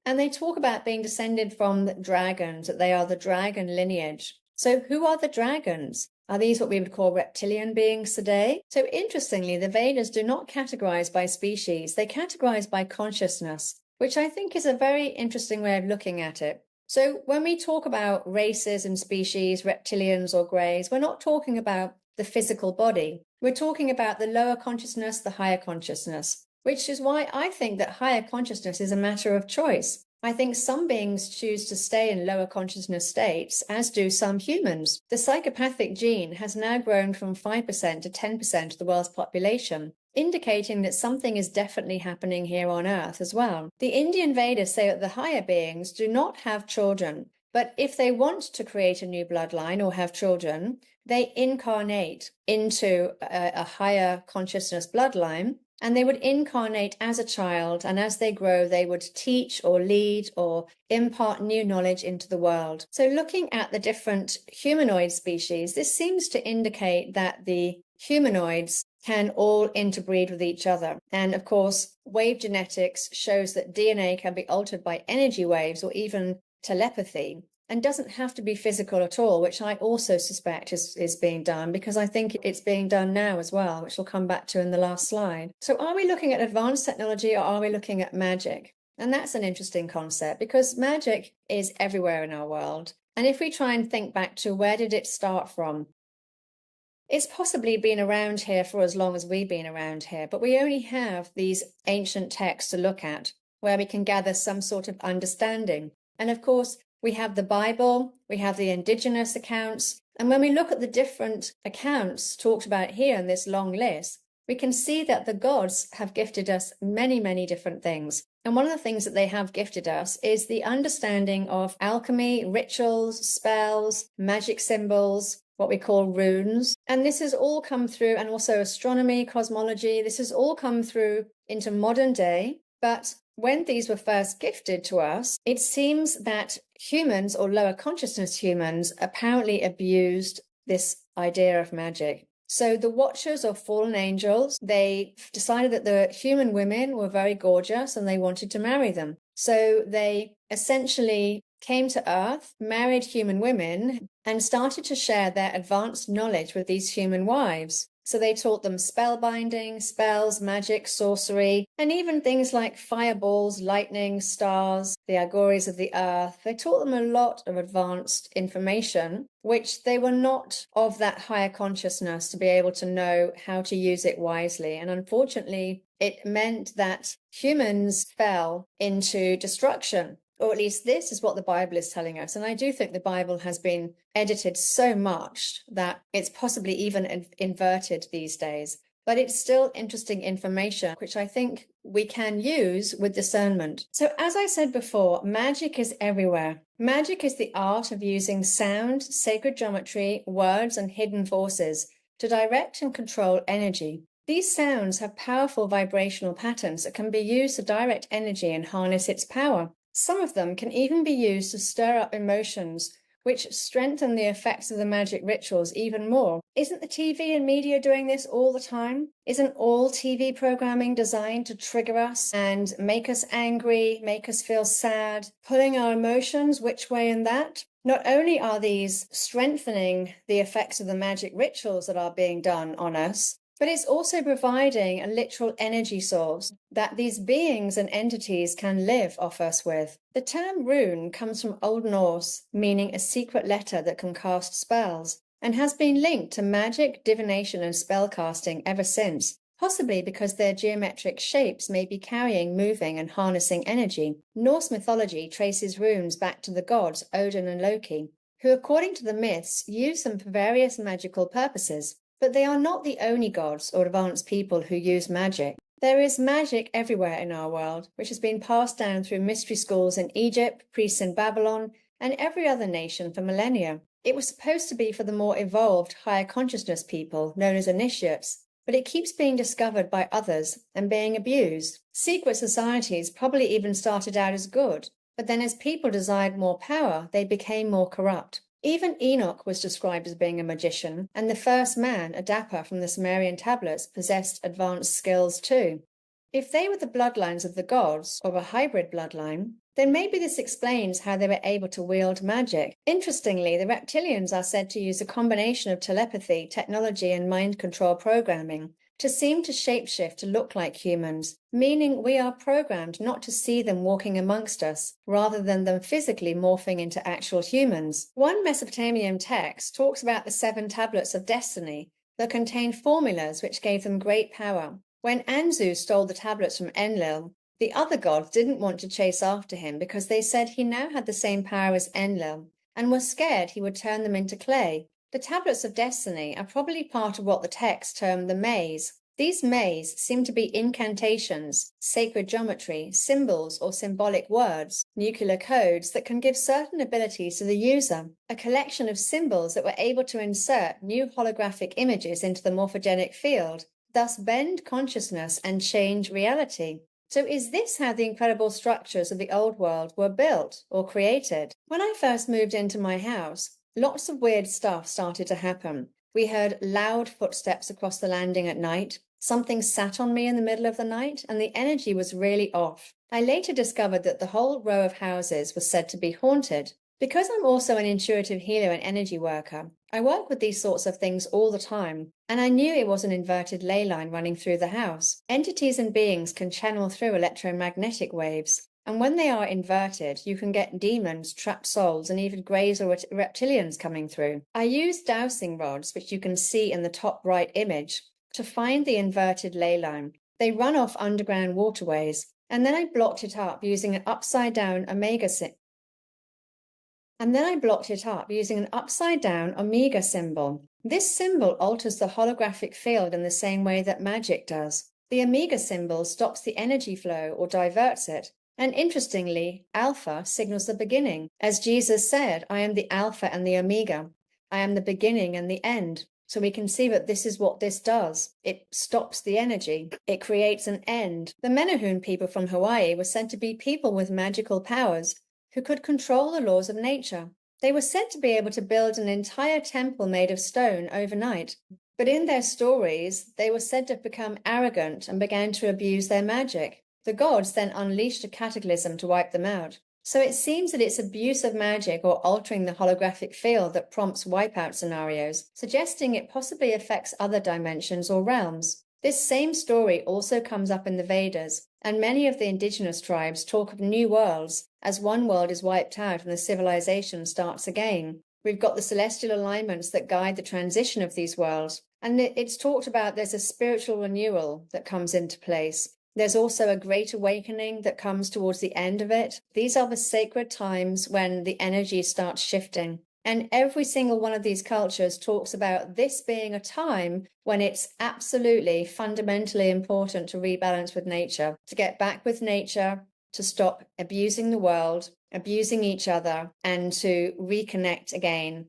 And they talk about being descended from dragons, that they are the dragon lineage. So who are the dragons? Are these what we would call reptilian beings today? So interestingly, the Vedas do not categorize by species, they categorize by consciousness, which I think is a very interesting way of looking at it. So when we talk about races and species, reptilians or greys, we're not talking about the physical body. We're talking about the lower consciousness, the higher consciousness, which is why I think that higher consciousness is a matter of choice. I think some beings choose to stay in lower consciousness states, as do some humans. The psychopathic gene has now grown from 5% to 10% of the world's population, indicating that something is definitely happening here on Earth as well. The Indian Vedas say that the higher beings do not have children, but if they want to create a new bloodline or have children, they incarnate into a higher consciousness bloodline, and they would incarnate as a child, and as they grow, they would teach or lead or impart new knowledge into the world. So looking at the different humanoid species, this seems to indicate that the humanoids can all interbreed with each other. And of course, wave genetics shows that DNA can be altered by energy waves or even telepathy, and doesn't have to be physical at all, which I also suspect is being done, because I think it's being done now as well, which we'll come back to in the last slide. So are we looking at advanced technology, or are we looking at magic? And that's an interesting concept, because magic is everywhere in our world. And if we try and think back to where did it start from, it's possibly been around here for as long as we've been around here, but we only have these ancient texts to look at where we can gather some sort of understanding. And of course, we have the Bible, we have the indigenous accounts, and when we look at the different accounts talked about here in this long list, we can see that the gods have gifted us many, many different things. And one of the things that they have gifted us is the understanding of alchemy, rituals, spells, magic symbols, what we call runes. And this has all come through, and also astronomy, cosmology, this has all come through into modern day. But when these were first gifted to us, it seems that humans, or lower consciousness humans, apparently abused this idea of magic. So the Watchers, or fallen angels, they decided that the human women were very gorgeous and they wanted to marry them. So they essentially came to Earth, married human women, and started to share their advanced knowledge with these human wives. So they taught them spellbinding, spells, magic, sorcery, and even things like fireballs, lightning, stars, the allegories of the earth. They taught them a lot of advanced information, which they were not of that higher consciousness to be able to know how to use it wisely. And unfortunately, it meant that humans fell into destruction. Or at least this is what the Bible is telling us. And I do think the Bible has been edited so much that it's possibly even inverted these days. But it's still interesting information, which I think we can use with discernment. So as I said before, magic is everywhere. Magic is the art of using sound, sacred geometry, words, and hidden forces to direct and control energy. These sounds have powerful vibrational patterns that can be used to direct energy and harness its power. Some of them can even be used to stir up emotions, which strengthen the effects of the magic rituals even more. Isn't the TV and media doing this all the time? Isn't all TV programming designed to trigger us and make us angry, make us feel sad, pulling our emotions which way and that? Not only are these strengthening the effects of the magic rituals that are being done on us, but it's also providing a literal energy source that these beings and entities can live off us with. The term rune comes from Old Norse, meaning a secret letter that can cast spells, and has been linked to magic, divination, and spellcasting ever since, possibly because their geometric shapes may be carrying, moving, and harnessing energy. Norse mythology traces runes back to the gods Odin and Loki, who, according to the myths, use them for various magical purposes. But they are not the only gods or advanced people who use magic. There is magic everywhere in our world, which has been passed down through mystery schools in Egypt, priests in Babylon, and every other nation for millennia. It was supposed to be for the more evolved, higher consciousness people, known as initiates, but it keeps being discovered by others and being abused. Secret societies probably even started out as good, but then as people desired more power, they became more corrupt. Even Enoch was described as being a magician, and the first man, Adapa from the Sumerian tablets, possessed advanced skills too. If they were the bloodlines of the gods, or a hybrid bloodline, then maybe this explains how they were able to wield magic. Interestingly, the reptilians are said to use a combination of telepathy, technology, and mind control programming to seem to shapeshift to look like humans, meaning we are programmed not to see them walking amongst us, rather than them physically morphing into actual humans. One Mesopotamian text talks about the 7 tablets of destiny that contained formulas which gave them great power. When Anzu stole the tablets from Enlil, the other gods didn't want to chase after him because they said he now had the same power as Enlil and were scared he would turn them into clay. The tablets of destiny are probably part of what the text termed the maze. These maze seem to be incantations, sacred geometry, symbols or symbolic words, nuclear codes that can give certain abilities to the user, a collection of symbols that were able to insert new holographic images into the morphogenic field, thus bend consciousness and change reality. So is this how the incredible structures of the old world were built or created? When I first moved into my house, lots of weird stuff started to happen. We heard loud footsteps across the landing at night. Something sat on me in the middle of the night, and the energy was really off. I later discovered that the whole row of houses was said to be haunted. Because I'm also an intuitive healer and energy worker, I work with these sorts of things all the time, and I knew it was an inverted ley line running through the house. Entities and beings can channel through electromagnetic waves, and when they are inverted, you can get demons, trapped souls, and even greys or reptilians coming through. I use dowsing rods, which you can see in the top right image, to find the inverted ley line. They run off underground waterways, and then I blocked it up using an upside-down omega symbol. This symbol alters the holographic field in the same way that magic does. The omega symbol stops the energy flow or diverts it. And interestingly, alpha signals the beginning. As Jesus said, I am the alpha and the omega. I am the beginning and the end. So we can see that this is what this does. It stops the energy. It creates an end. The Menehune people from Hawaii were said to be people with magical powers who could control the laws of nature. They were said to be able to build an entire temple made of stone overnight. But in their stories, they were said to have become arrogant and began to abuse their magic. The gods then unleashed a cataclysm to wipe them out. So it seems that it's abuse of magic or altering the holographic field that prompts wipeout scenarios, suggesting it possibly affects other dimensions or realms. This same story also comes up in the Vedas, and many of the indigenous tribes talk of new worlds, as one world is wiped out and the civilization starts again. We've got the celestial alignments that guide the transition of these worlds, and it's talked about there's a spiritual renewal that comes into place. There's also a great awakening that comes towards the end of it. These are the sacred times when the energy starts shifting. And every single one of these cultures talks about this being a time when it's absolutely fundamentally important to rebalance with nature, to get back with nature, to stop abusing the world, abusing each other, and to reconnect again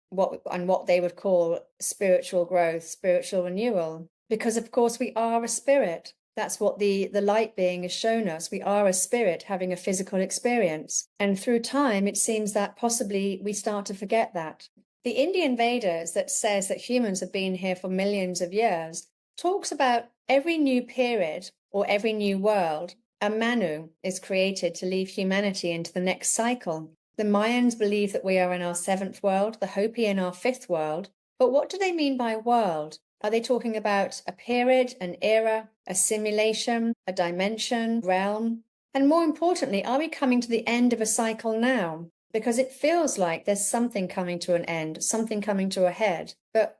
what they would call spiritual growth, spiritual renewal. Because of course we are a spirit. That's what the light being has shown us. We are a spirit having a physical experience. And through time, it seems that possibly we start to forget that. The Indian Vedas that says that humans have been here for millions of years talks about every new period or every new world, a Manu is created to leave humanity into the next cycle. The Mayans believe that we are in our 7th world, the Hopi in our 5th world. But what do they mean by world? Are they talking about a period, an era, a simulation, a dimension, realm? And more importantly, are we coming to the end of a cycle now? Because it feels like there's something coming to an end, something coming to a head. But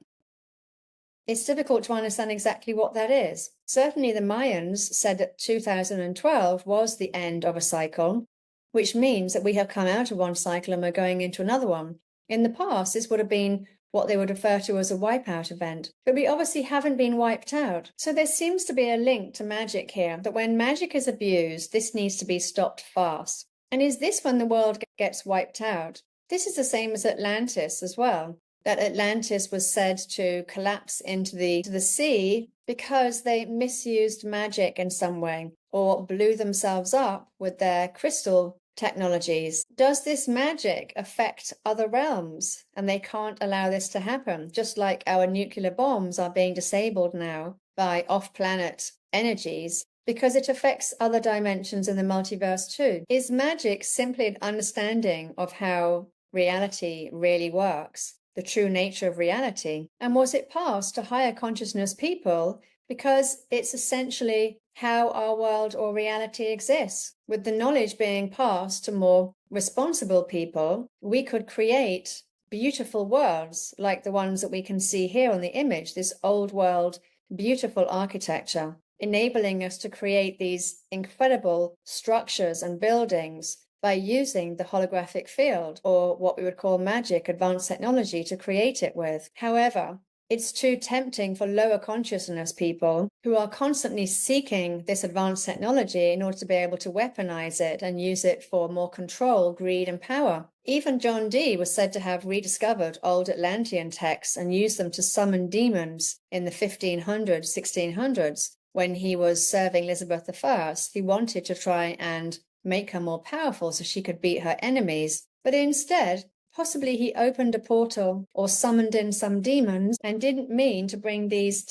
it's difficult to understand exactly what that is. Certainly the Mayans said that 2012 was the end of a cycle, which means that we have come out of one cycle and we're going into another one. In the past, this would have been what they would refer to as a wipeout event. But we obviously haven't been wiped out. So there seems to be a link to magic here, that when magic is abused, this needs to be stopped fast. And is this when the world gets wiped out? This is the same as Atlantis as well, that Atlantis was said to collapse into the sea because they misused magic in some way or blew themselves up with their crystal technologies. Does this magic affect other realms? And they can't allow this to happen, just like our nuclear bombs are being disabled now by off-planet energies. because it affects other dimensions in the multiverse too. Is magic simply an understanding of how reality really works, the true nature of reality? And was it passed to higher consciousness people because it's essentially how our world or reality exists? With the knowledge being passed to more responsible people, we could create beautiful worlds like the ones that we can see here on the image, this old world, beautiful architecture, enabling us to create these incredible structures and buildings by using the holographic field, or what we would call magic, advanced technology, to create it with. However, it's too tempting for lower consciousness people who are constantly seeking this advanced technology in order to be able to weaponize it and use it for more control, greed, and power. Even John Dee was said to have rediscovered old Atlantean texts and used them to summon demons in the 1500s, 1600s. When he was serving Elizabeth I, he wanted to try and make her more powerful so she could beat her enemies. But instead, possibly he opened a portal or summoned in some demons and didn't mean to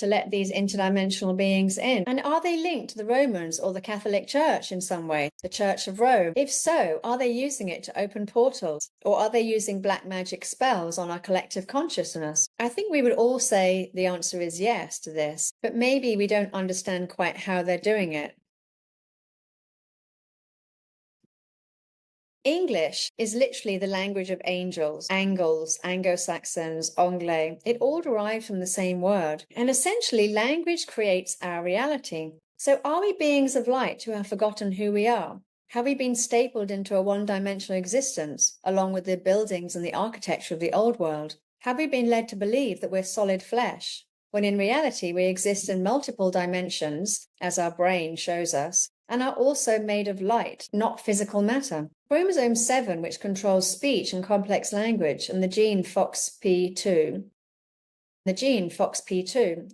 let these interdimensional beings in. And are they linked to the Romans or the Catholic Church in some way, the Church of Rome? If so, are they using it to open portals, or are they using black magic spells on our collective consciousness? I think we would all say the answer is yes to this, but maybe we don't understand quite how they're doing it. English is literally the language of angels, Angles, Anglo-Saxons, Anglais. It all derives from the same word. And essentially, language creates our reality. So are we beings of light who have forgotten who we are? Have we been stapled into a one-dimensional existence, along with the buildings and the architecture of the old world? Have we been led to believe that we're solid flesh, when in reality we exist in multiple dimensions, as our brain shows us, and are also made of light, not physical matter? Chromosome 7, which controls speech and complex language, and the gene FOXP2,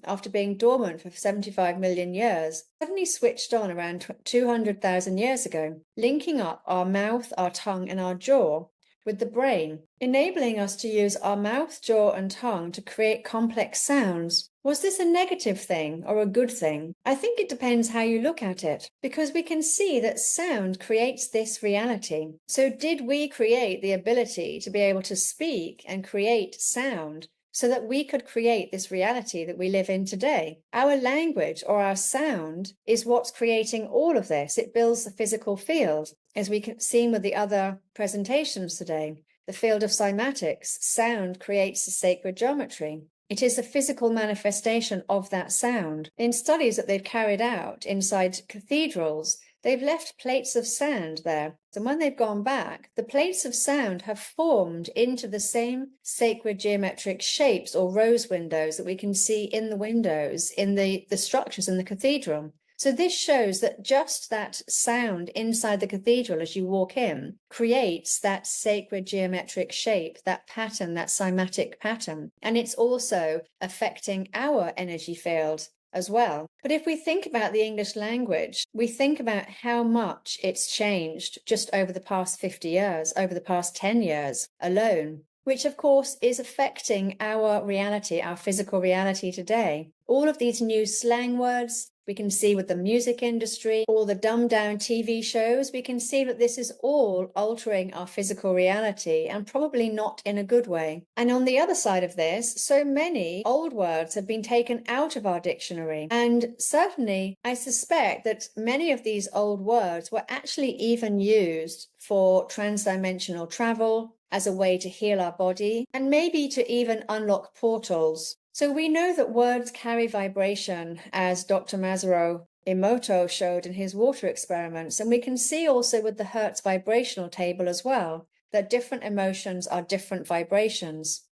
after being dormant for 75 million years, suddenly switched on around 200,000 years ago, linking up our mouth, our tongue, and our jaw with the brain, enabling us to use our mouth, jaw, and tongue to create complex sounds. Was this a negative thing or a good thing? I think it depends how you look at it, because we can see that sound creates this reality. So did we create the ability to be able to speak and create sound so that we could create this reality that we live in today? Our language or our sound is what's creating all of this. It builds the physical field, as we can see with the other presentations today. The field of cymatics, sound creates the sacred geometry. It is a physical manifestation of that sound. In studies that they've carried out inside cathedrals, they've left plates of sand there. And when they've gone back, the plates of sound have formed into the same sacred geometric shapes or rose windows that we can see in the windows, in the structures in the cathedral. So this shows that just that sound inside the cathedral as you walk in creates that sacred geometric shape, that pattern, that cymatic pattern. And it's also affecting our energy field as well. But if we think about the English language, we think about how much it's changed just over the past 50 years, over the past 10 years alone, which of course is affecting our reality, our physical reality today. All of these new slang words, we can see with the music industry, all the dumbed down TV shows, we can see that this is all altering our physical reality, and probably not in a good way. And on the other side of this, so many old words have been taken out of our dictionary. And certainly, I suspect that many of these old words were actually even used for transdimensional travel, as a way to heal our body, and maybe to even unlock portals. So we know that words carry vibration, as Dr. Masaru Emoto showed in his water experiments, and we can see also with the Hertz vibrational table as well, that different emotions are different vibrations.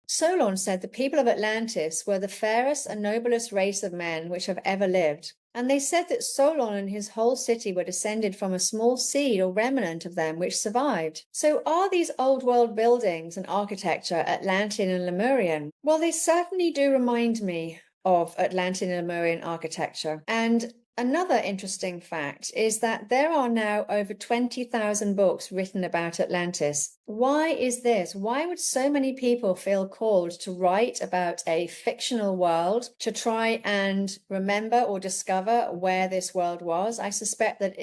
Solon said the people of Atlantis were the fairest and noblest race of men which have ever lived. And they said that Solon and his whole city were descended from a small seed or remnant of them which survived. So are these old world buildings and architecture Atlantean and Lemurian? Well, they certainly do remind me of Atlantean and Lemurian architecture. And another interesting fact is that there are now over 20,000 books written about Atlantis. Why is this? Why would so many people feel called to write about a fictional world, to try and remember or discover where this world was? I suspect that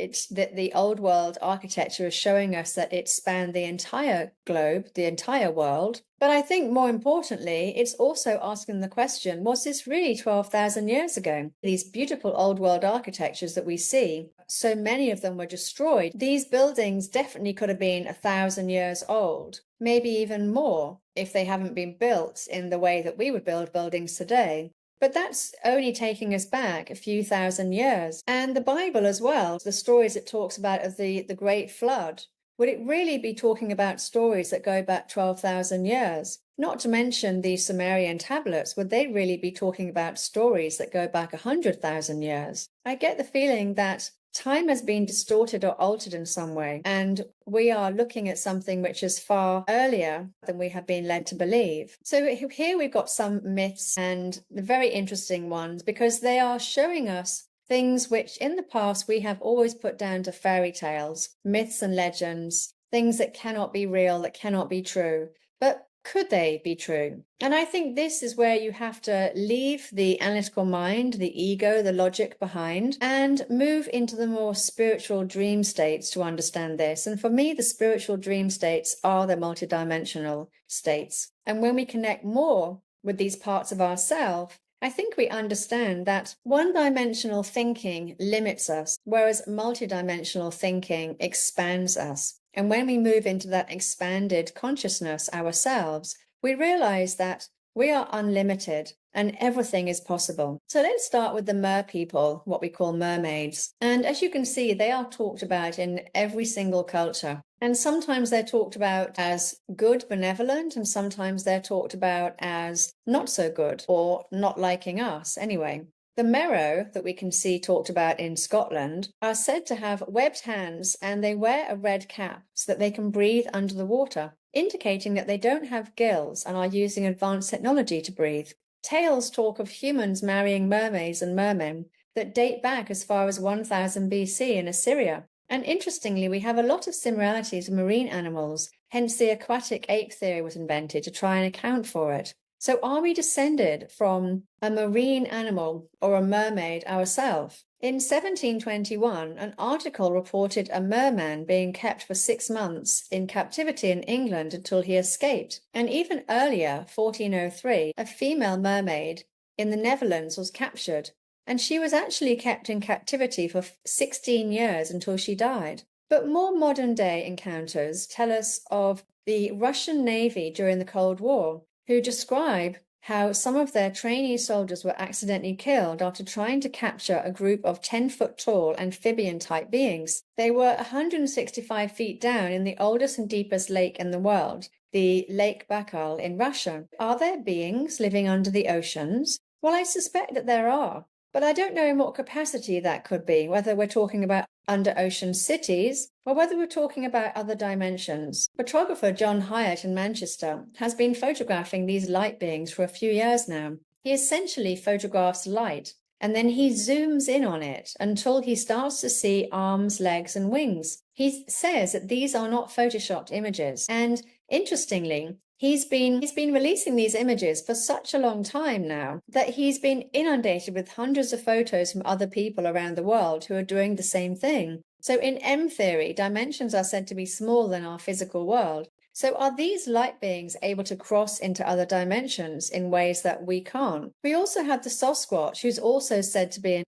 the old world architecture is showing us that it spanned the entire globe, the entire world. But I think more importantly, it's also asking the question, was this really 12,000 years ago? These beautiful old world architectures that we see, so many of them were destroyed. These buildings definitely could have been 1,000 years old, maybe even more, if they haven't been built in the way that we would build buildings today. But that's only taking us back a few thousand years. And the Bible as well, the stories it talks about of the Great Flood, would it really be talking about stories that go back 12,000 years? Not to mention the Sumerian tablets, would they really be talking about stories that go back 100,000 years? I get the feeling that time has been distorted or altered in some way, and we are looking at something which is far earlier than we have been led to believe. So here we've got some myths, and very interesting ones, because they are showing us things which in the past we have always put down to fairy tales, myths and legends, things that cannot be real, that cannot be true. But could they be true? And I think this is where you have to leave the analytical mind, the ego, the logic behind, and move into the more spiritual dream states to understand this. And for me, the spiritual dream states are the multidimensional states. And when we connect more with these parts of ourselves, I think we understand that one-dimensional thinking limits us, whereas multidimensional thinking expands us. And when we move into that expanded consciousness ourselves, we realize that we are unlimited and everything is possible. So let's start with the mer people, what we call mermaids. And as you can see, they are talked about in every single culture. And sometimes they're talked about as good, benevolent, and sometimes they're talked about as not so good or not liking us anyway. The Merrow that we can see talked about in Scotland are said to have webbed hands, and they wear a red cap so that they can breathe under the water, indicating that they don't have gills and are using advanced technology to breathe. Tales talk of humans marrying mermaids and mermen that date back as far as 1000 BC in Assyria. And interestingly, we have a lot of similarities with marine animals, hence the aquatic ape theory was invented to try and account for it. So are we descended from a marine animal or a mermaid ourselves? In 1721, an article reported a merman being kept for 6 months in captivity in England until he escaped. And even earlier, 1403, a female mermaid in the Netherlands was captured, and she was actually kept in captivity for 16 years until she died. But more modern-day encounters tell us of the Russian Navy during the Cold War, who describe how some of their trainee soldiers were accidentally killed after trying to capture a group of 10-foot-tall amphibian-type beings. They were 165 feet down in the oldest and deepest lake in the world, the Lake Baikal in Russia. Are there beings living under the oceans? Well, I suspect that there are, but I don't know in what capacity that could be, whether we're talking about under-ocean cities, or whether we're talking about other dimensions. Photographer John Hyatt in Manchester has been photographing these light beings for a few years now. He essentially photographs light, and then he zooms in on it until he starts to see arms, legs, and wings. He says that these are not photoshopped images, and interestingly, He's been releasing these images for such a long time now that he's been inundated with hundreds of photos from other people around the world who are doing the same thing. So in M theory, dimensions are said to be smaller than our physical world. So are these light beings able to cross into other dimensions in ways that we can't? We also have the Sasquatch, who's also said to be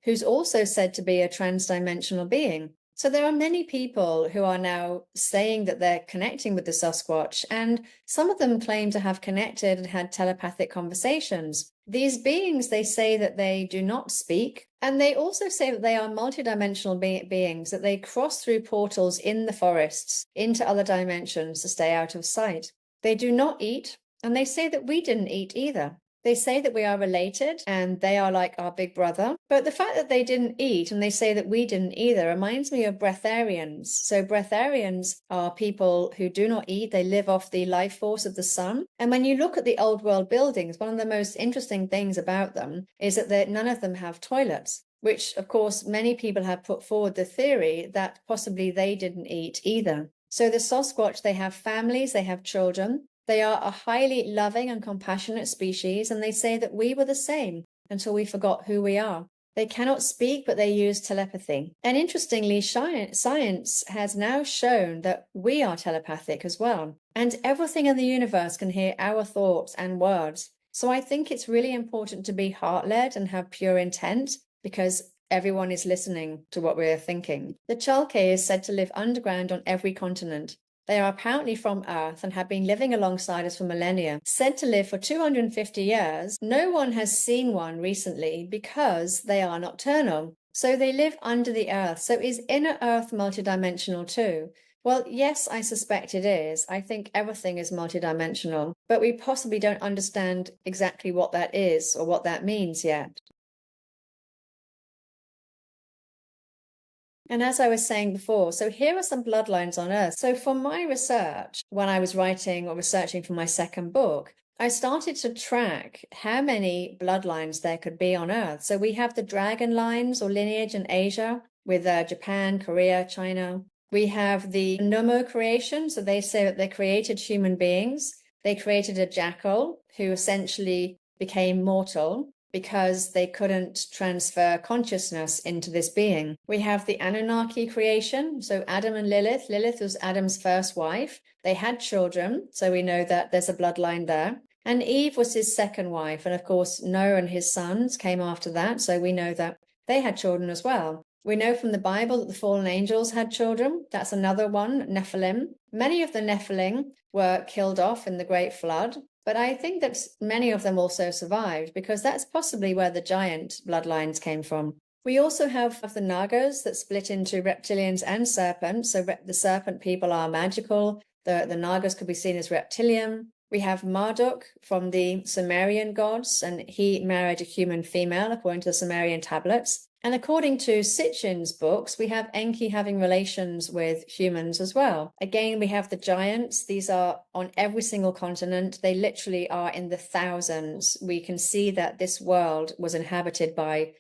a transdimensional being. So there are many people who are now saying that they're connecting with the Sasquatch, and some of them claim to have connected and had telepathic conversations. These beings, they say that they do not speak, and they also say that they are multidimensional beings, that they cross through portals in the forests into other dimensions to stay out of sight. They do not eat, and they say that we didn't eat either. They say that we are related and they are like our big brother. But the fact that they didn't eat and they say that we didn't either reminds me of breatharians. So breatharians are people who do not eat. They live off the life force of the sun. And when you look at the old world buildings, one of the most interesting things about them is that none of them have toilets, which of course many people have put forward the theory that possibly they didn't eat either. So the Sasquatch, they have families, they have children. They are a highly loving and compassionate species, and they say that we were the same until we forgot who we are. They cannot speak, but they use telepathy. And interestingly, science has now shown that we are telepathic as well. And everything in the universe can hear our thoughts and words. So I think it's really important to be heart-led and have pure intent, because everyone is listening to what we're thinking. The Chalke is said to live underground on every continent. They are apparently from Earth and have been living alongside us for millennia. Said to live for 250 years, no one has seen one recently because they are nocturnal. So they live under the Earth. So is inner Earth multidimensional too? Well, yes, I suspect it is. I think everything is multidimensional, but we possibly don't understand exactly what that is or what that means yet. And as I was saying before, so here are some bloodlines on Earth. So for my research, when I was writing or researching for my second book, I started to track how many bloodlines there could be on Earth. So we have the dragon lines or lineage in Asia with Japan, Korea, China. We have the Nommo creation. So they say that they created human beings. They created a jackal who essentially became mortal because they couldn't transfer consciousness into this being. We have the Anunnaki creation, so Adam and Lilith. Lilith was Adam's first wife. They had children, so we know that there's a bloodline there. And Eve was his second wife, and of course Noah and his sons came after that, so we know that they had children as well. We know from the Bible that the fallen angels had children. That's another one, Nephilim. Many of the Nephilim were killed off in the Great Flood, but I think that many of them also survived because that's possibly where the giant bloodlines came from. We also have the Nagas that split into reptilians and serpents. So the serpent people are magical. The Nagas could be seen as reptilian. We have Marduk from the Sumerian gods, and he married a human female according to the Sumerian tablets. And according to Sitchin's books, we have Enki having relations with humans as well. Again, we have the giants. These are on every single continent. They literally are in the thousands. We can see that this world was inhabited by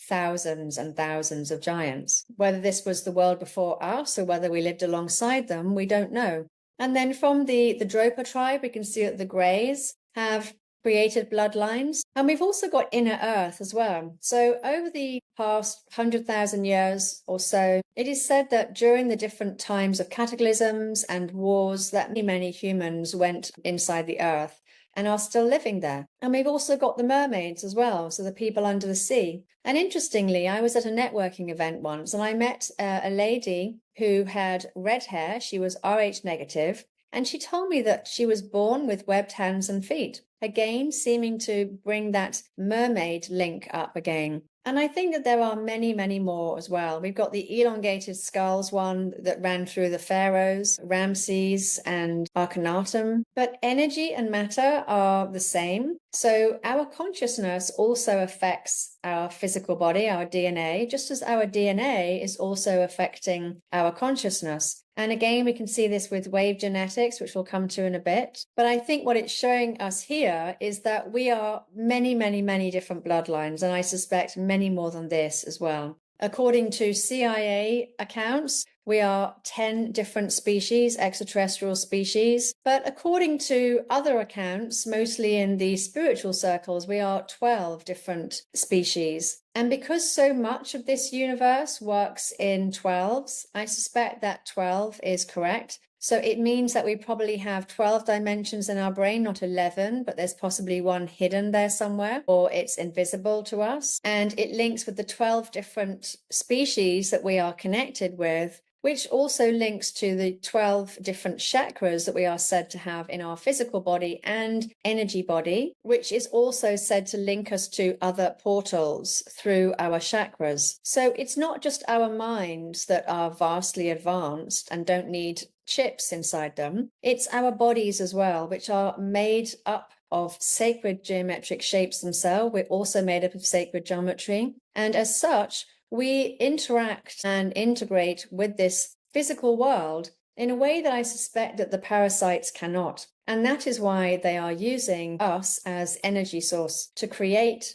thousands and thousands of giants. Whether this was the world before us or whether we lived alongside them, we don't know. And then from the Dropa tribe, we can see that the Greys have created bloodlines. And we've also got inner Earth as well. So over the past 100,000 years or so, it is said that during the different times of cataclysms and wars, that many humans went inside the Earth and are still living there. And we've also got the mermaids as well, so the people under the sea. And interestingly, I was at a networking event once and I met a lady who had red hair. She was Rh negative, and she told me that she was born with webbed hands and feet, again seeming to bring that mermaid link up again. And I think that there are many, many more as well. We've got the elongated skulls one that ran through the pharaohs, Ramses and Akhenaten. But energy and matter are the same. So our consciousness also affects our physical body, our DNA, just as our DNA is also affecting our consciousness. And again, we can see this with wave genetics, which we'll come to in a bit. But I think what it's showing us here is that we are many, many, many different bloodlines. And I suspect many more than this as well. According to CIA accounts, we are 10 different species, extraterrestrial species. But according to other accounts, mostly in the spiritual circles, we are 12 different species. And because so much of this universe works in 12s, I suspect that 12 is correct. So it means that we probably have 12 dimensions in our brain, not 11, but there's possibly one hidden there somewhere, or it's invisible to us. And it links with the 12 different species that we are connected with, which also links to the 12 different chakras that we are said to have in our physical body and energy body, which is also said to link us to other portals through our chakras. So it's not just our minds that are vastly advanced and don't need chips inside them. It's our bodies as well, which are made up of sacred geometric shapes themselves. We're also made up of sacred geometry. And as such, we interact and integrate with this physical world in a way that I suspect that the parasites cannot. And that is why they are using us as energy source to create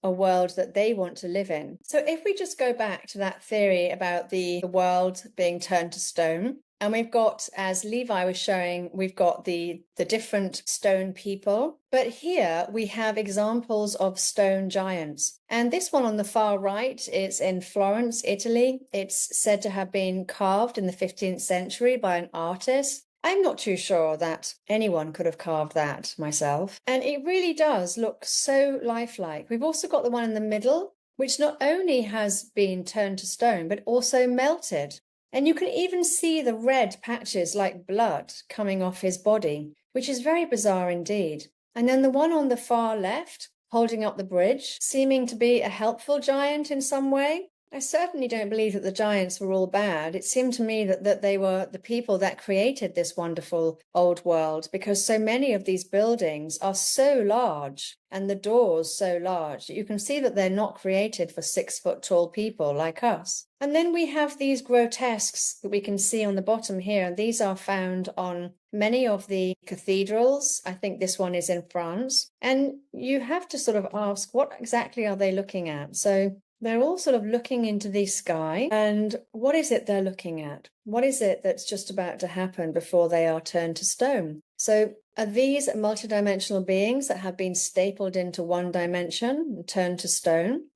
a world that they want to live in. So if we just go back to that theory about the world being turned to stone, And we've got, as Levi was showing, we've got the different stone people. But here we have examples of stone giants. And this one on the far right is in Florence, Italy. It's said to have been carved in the 15th century by an artist. I'm not too sure that anyone could have carved that myself. And it really does look so lifelike. We've also got the one in the middle, which not only has been turned to stone, but also melted. And you can even see the red patches like blood coming off his body, which is very bizarre indeed. And then the one on the far left, holding up the bridge, seeming to be a helpful giant in some way. I certainly don't believe that the giants were all bad. It seemed to me that they were the people that created this wonderful old world, because so many of these buildings are so large and the doors so large that you can see that they're not created for 6-foot tall people like us. And then we have these grotesques that we can see on the bottom here, and these are found on many of the cathedrals. I think this one is in France. And you have to sort of ask, what exactly are they looking at? So they're all sort of looking into the sky, and what is it they're looking at? What is it that's just about to happen before they are turned to stone? So are these multidimensional beings that have been stapled into one dimension and turned to stone?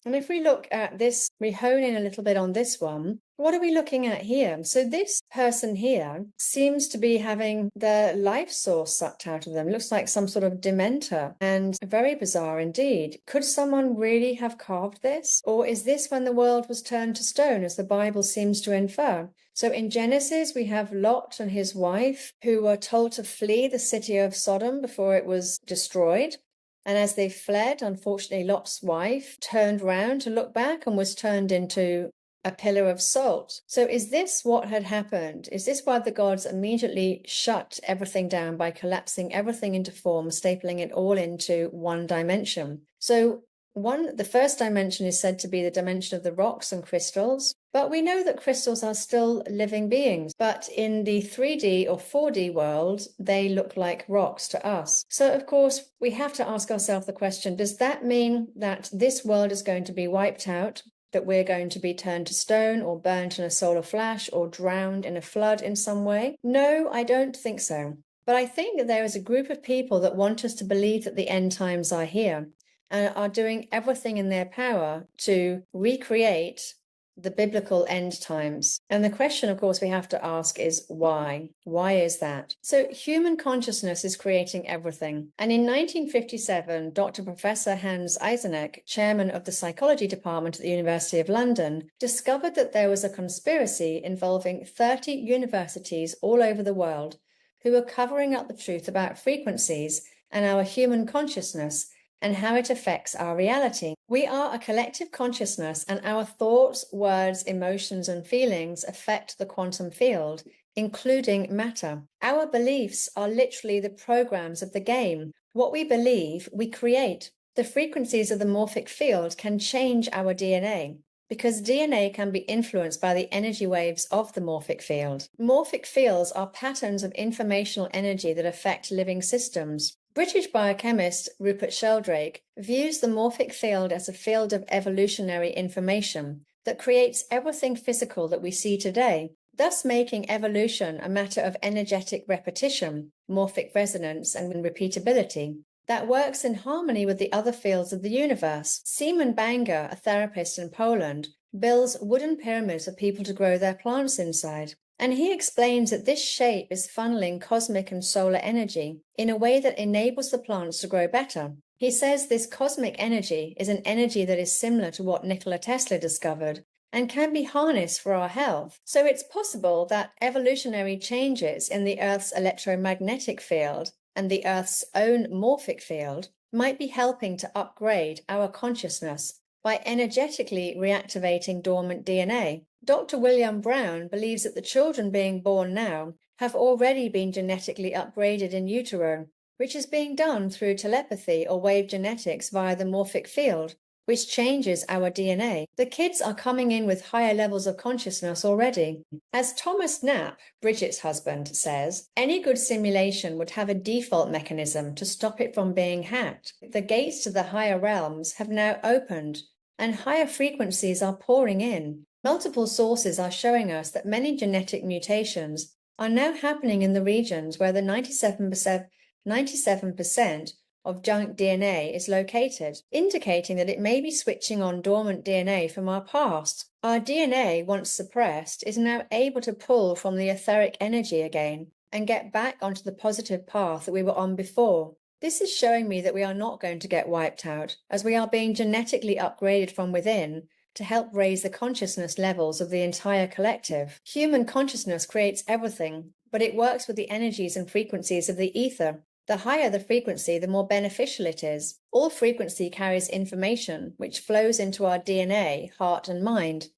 And if we look at this, we hone in a little bit on this one. What are we looking at here? So this person here seems to be having their life source sucked out of them. Looks like some sort of dementor, and very bizarre indeed. Could someone really have carved this? Or is this when the world was turned to stone, as the Bible seems to infer? So in Genesis, we have Lot and his wife who were told to flee the city of Sodom before it was destroyed. And as they fled, unfortunately, Lot's wife turned round to look back and was turned into a pillar of salt. So is this what had happened? Is this why the gods immediately shut everything down by collapsing everything into form, stapling it all into one dimension? So the first dimension is said to be the dimension of the rocks and crystals, but we know that crystals are still living beings. But in the 3D or 4D world, they look like rocks to us. So of course, we have to ask ourselves the question, does that mean that this world is going to be wiped out, that we're going to be turned to stone or burnt in a solar flash or drowned in a flood in some way? No, I don't think so. But I think that there is a group of people that want us to believe that the end times are here, and are doing everything in their power to recreate the biblical end times. And the question, of course, we have to ask is why? Why is that? So human consciousness is creating everything. And in 1957, Dr. Professor Hans Eysenck, chairman of the psychology department at the University of London, discovered that there was a conspiracy involving 30 universities all over the world who were covering up the truth about frequencies and our human consciousness and how it affects our reality. We are a collective consciousness, and our thoughts, words, emotions, and feelings affect the quantum field, including matter. Our beliefs are literally the programs of the game. What we believe, we create. The frequencies of the morphic field can change our DNA, because DNA can be influenced by the energy waves of the morphic field. Morphic fields are patterns of informational energy that affect living systems. British biochemist Rupert Sheldrake views the morphic field as a field of evolutionary information that creates everything physical that we see today, thus making evolution a matter of energetic repetition, morphic resonance, and repeatability that works in harmony with the other fields of the universe. Simon Banger, a therapist in Poland, builds wooden pyramids for people to grow their plants inside. And he explains that this shape is funneling cosmic and solar energy in a way that enables the plants to grow better. He says this cosmic energy is an energy that is similar to what Nikola Tesla discovered and can be harnessed for our health. So it's possible that evolutionary changes in the Earth's electromagnetic field and the Earth's own morphic field might be helping to upgrade our consciousness by energetically reactivating dormant DNA. Dr. William Brown believes that the children being born now have already been genetically upgraded in utero, which is being done through telepathy or wave genetics via the morphic field, which changes our DNA. The kids are coming in with higher levels of consciousness already. As Thomas Knapp, Bridget's husband, says, any good simulation would have a default mechanism to stop it from being hacked. The gates to the higher realms have now opened, and higher frequencies are pouring in. Multiple sources are showing us that many genetic mutations are now happening in the regions where the 97% of junk DNA is located, indicating that it may be switching on dormant DNA from our past. Our DNA, once suppressed, is now able to pull from the etheric energy again and get back onto the positive path that we were on before. This is showing me that we are not going to get wiped out, as we are being genetically upgraded from within to help raise the consciousness levels of the entire collective. Human consciousness creates everything, but it works with the energies and frequencies of the ether. The higher the frequency, the more beneficial it is. All frequency carries information, which flows into our DNA, heart, and mind.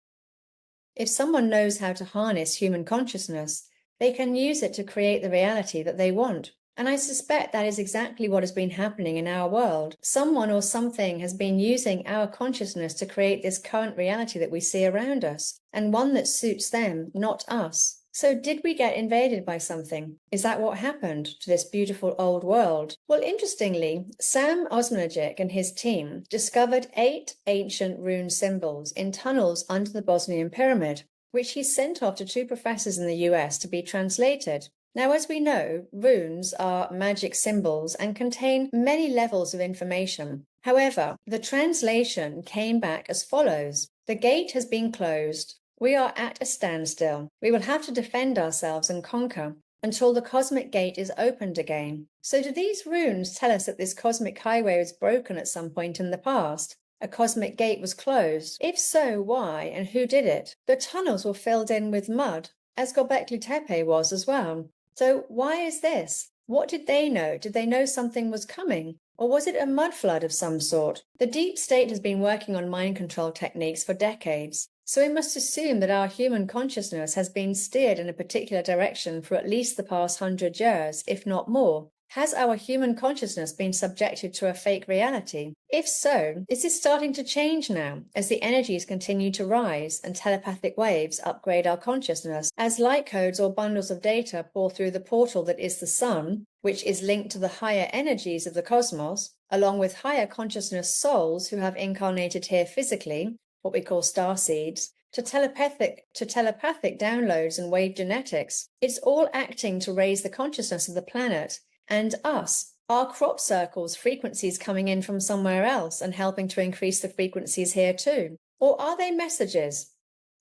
If someone knows how to harness human consciousness, they can use it to create the reality that they want. And I suspect that is exactly what has been happening in our world. Someone or something has been using our consciousness to create this current reality that we see around us, and one that suits them, not us. So did we get invaded by something? Is that what happened to this beautiful old world? Well, interestingly, Sam Osmanagic and his team discovered 8 ancient rune symbols in tunnels under the Bosnian pyramid, which he sent off to 2 professors in the US to be translated. Now, as we know, runes are magic symbols and contain many levels of information. However, the translation came back as follows. The gate has been closed. We are at a standstill. We will have to defend ourselves and conquer until the cosmic gate is opened again. So do these runes tell us that this cosmic highway was broken at some point in the past? A cosmic gate was closed? If so, why and who did it? The tunnels were filled in with mud, as Göbekli Tepe was as well. So why is this? What did they know? Did they know something was coming? Or was it a mud flood of some sort? The deep state has been working on mind control techniques for decades. So we must assume that our human consciousness has been steered in a particular direction for at least the past 100 years, if not more. Has our human consciousness been subjected to a fake reality? If so, is this starting to change now as the energies continue to rise and telepathic waves upgrade our consciousness, as light codes or bundles of data pour through the portal that is the sun, which is linked to the higher energies of the cosmos, along with higher consciousness souls who have incarnated here physically, what we call starseeds, to telepathic downloads and wave genetics. It's all acting to raise the consciousness of the planet and us. Are crop circles frequencies coming in from somewhere else and helping to increase the frequencies here too? Or are they messages?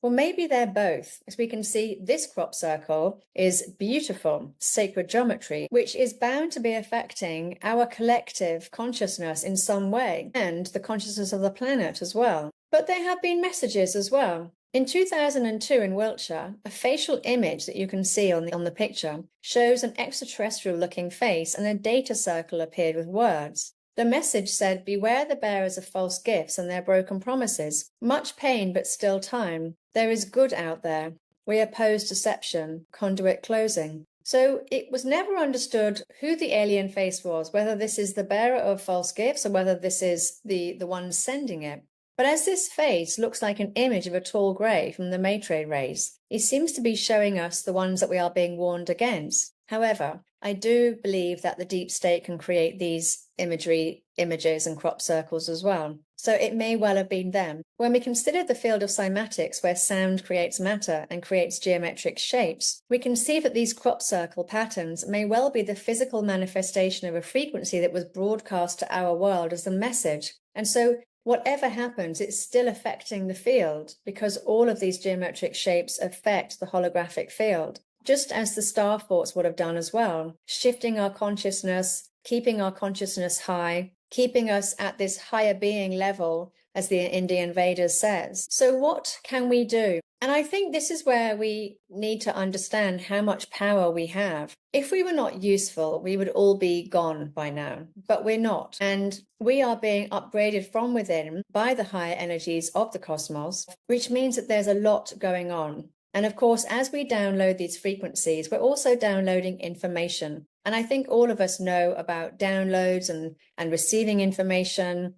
Well, maybe they're both. As we can see, this crop circle is beautiful, sacred geometry, which is bound to be affecting our collective consciousness in some way, and the consciousness of the planet as well. But there have been messages as well. In 2002 in Wiltshire, a facial image that you can see on the picture shows an extraterrestrial-looking face, and a data circle appeared with words. The message said, "Beware the bearers of false gifts and their broken promises. Much pain, but still time. There is good out there. We oppose deception. Conduit closing." So it was never understood who the alien face was, whether this is the bearer of false gifts or whether this is the one sending it. But as this face looks like an image of a tall grey from the Maitre race, it seems to be showing us the ones that we are being warned against. However, I do believe that the deep state can create these images and crop circles as well. So it may well have been them. When we consider the field of cymatics, where sound creates matter and creates geometric shapes, we can see that these crop circle patterns may well be the physical manifestation of a frequency that was broadcast to our world as a message. And so whatever happens, it's still affecting the field, because all of these geometric shapes affect the holographic field, just as the star forts would have done as well, shifting our consciousness, keeping our consciousness high, keeping us at this higher being level, as the Indian Vedas says. So what can we do? And I think this is where we need to understand how much power we have. If we were not useful, we would all be gone by now, but we're not. And we are being upgraded from within by the higher energies of the cosmos, which means that there's a lot going on. And of course, as we download these frequencies, we're also downloading information. And I think all of us know about downloads and receiving information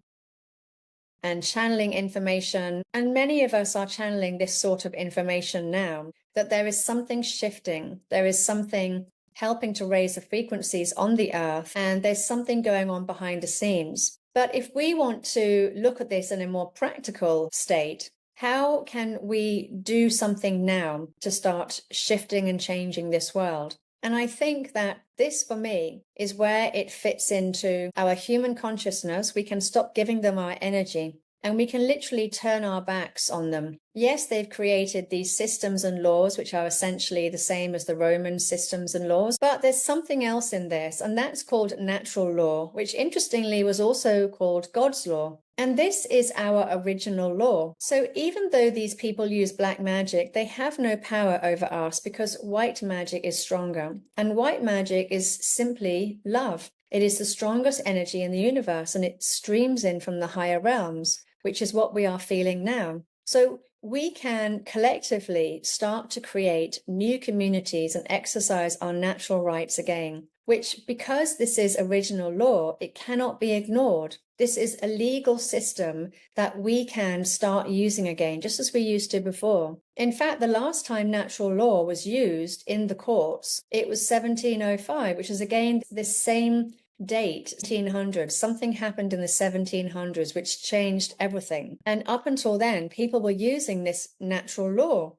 and channeling information. And many of us are channeling this sort of information now, that there is something shifting. There is something helping to raise the frequencies on the earth. And there's something going on behind the scenes. But if we want to look at this in a more practical state, how can we do something now to start shifting and changing this world? And I think that this, for me, is where it fits into our human consciousness. We can stop giving them our energy and we can literally turn our backs on them. Yes, they've created these systems and laws, which are essentially the same as the Roman systems and laws, but there's something else in this, and that's called natural law, which interestingly was also called God's law. And this is our original law. So even though these people use black magic, they have no power over us because white magic is stronger. And white magic is simply love. It is the strongest energy in the universe, and it streams in from the higher realms, which is what we are feeling now. So we can collectively start to create new communities and exercise our natural rights again, which, because this is original law, it cannot be ignored. This is a legal system that we can start using again, just as we used to before. In fact, the last time natural law was used in the courts, it was 1705, which is again this same date, 1700s. Something happened in the 1700s which changed everything. And up until then, people were using this natural law.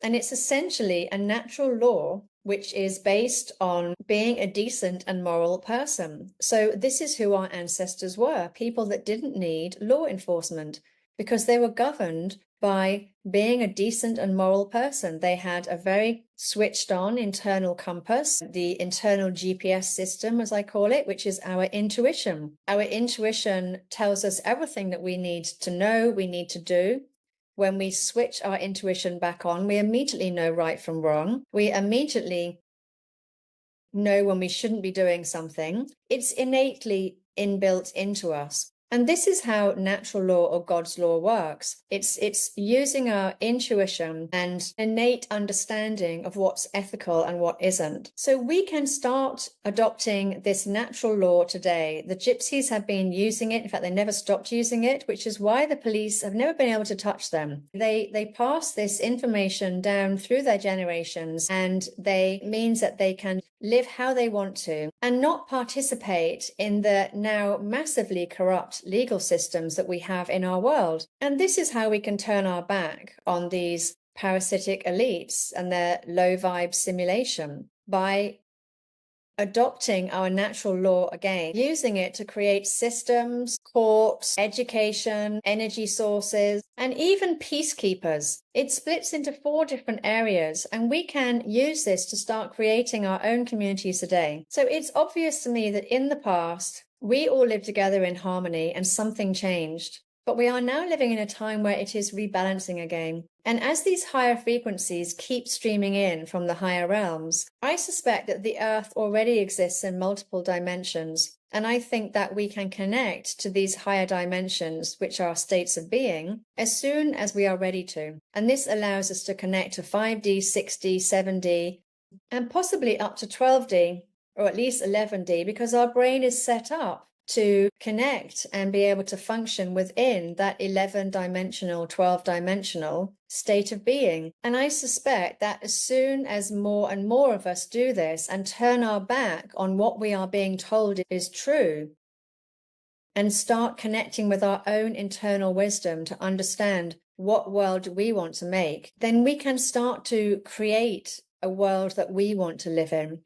And it's essentially a natural law which is based on being a decent and moral person. So this is who our ancestors were, people that didn't need law enforcement because they were governed by being a decent and moral person. They had a very switched on internal compass, the internal GPS system, as I call it, which is our intuition. Our intuition tells us everything that we need to know, we need to do. When we switch our intuition back on, we immediately know right from wrong. We immediately know when we shouldn't be doing something. It's innately inbuilt into us. And this is how natural law or God's law works. It's using our intuition and innate understanding of what's ethical and what isn't. So we can start adopting this natural law today. The gypsies have been using it. In fact, they never stopped using it, which is why the police have never been able to touch them. They pass this information down through their generations, and they means that they can live how they want to and not participate in the now massively corrupt legal systems that we have in our world. And this is how we can turn our back on these parasitic elites and their low vibe simulation, by adopting our natural law again, using it to create systems, courts, education, energy sources, and even peacekeepers. It splits into 4 different areas, and we can use this to start creating our own communities today. So it's obvious to me that in the past, we all lived together in harmony and something changed. But we are now living in a time where it is rebalancing again. And as these higher frequencies keep streaming in from the higher realms, I suspect that the Earth already exists in multiple dimensions. And I think that we can connect to these higher dimensions, which are states of being, as soon as we are ready to. And this allows us to connect to 5D, 6D, 7D, and possibly up to 12D, or at least 11D, because our brain is set up to connect and be able to function within that 11-dimensional, 12-dimensional state of being. And I suspect that as soon as more and more of us do this and turn our back on what we are being told is true, and start connecting with our own internal wisdom to understand what world we want to make, then we can start to create a world that we want to live in.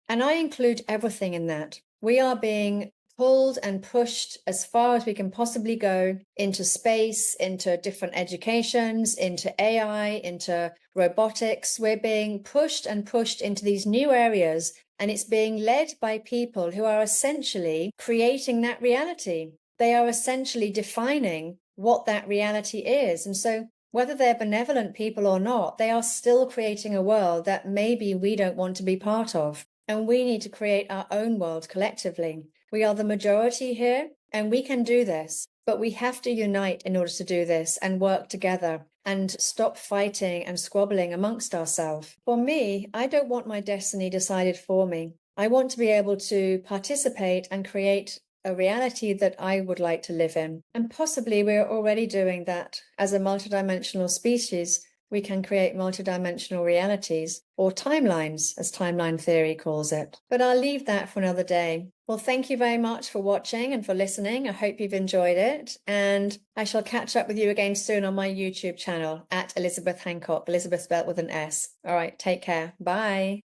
And I include everything in that. We are being pulled and pushed as far as we can possibly go into space, into different educations, into AI, into robotics. We're being pushed and pushed into these new areas, and it's being led by people who are essentially creating that reality. They are essentially defining what that reality is. And so whether they're benevolent people or not, they are still creating a world that maybe we don't want to be part of. And we need to create our own world collectively. We are the majority here, and we can do this, but we have to unite in order to do this and work together and stop fighting and squabbling amongst ourselves. For me, I don't want my destiny decided for me. I want to be able to participate and create a reality that I would like to live in. And possibly we're already doing that as a multidimensional species. we can create multidimensional realities, or timelines, as timeline theory calls it. But I'll leave that for another day. Well, thank you very much for watching and for listening. I hope you've enjoyed it. And I shall catch up with you again soon on my YouTube channel at Elisabeth Hancock, Elizabeth spelled with an S. All right, take care. Bye.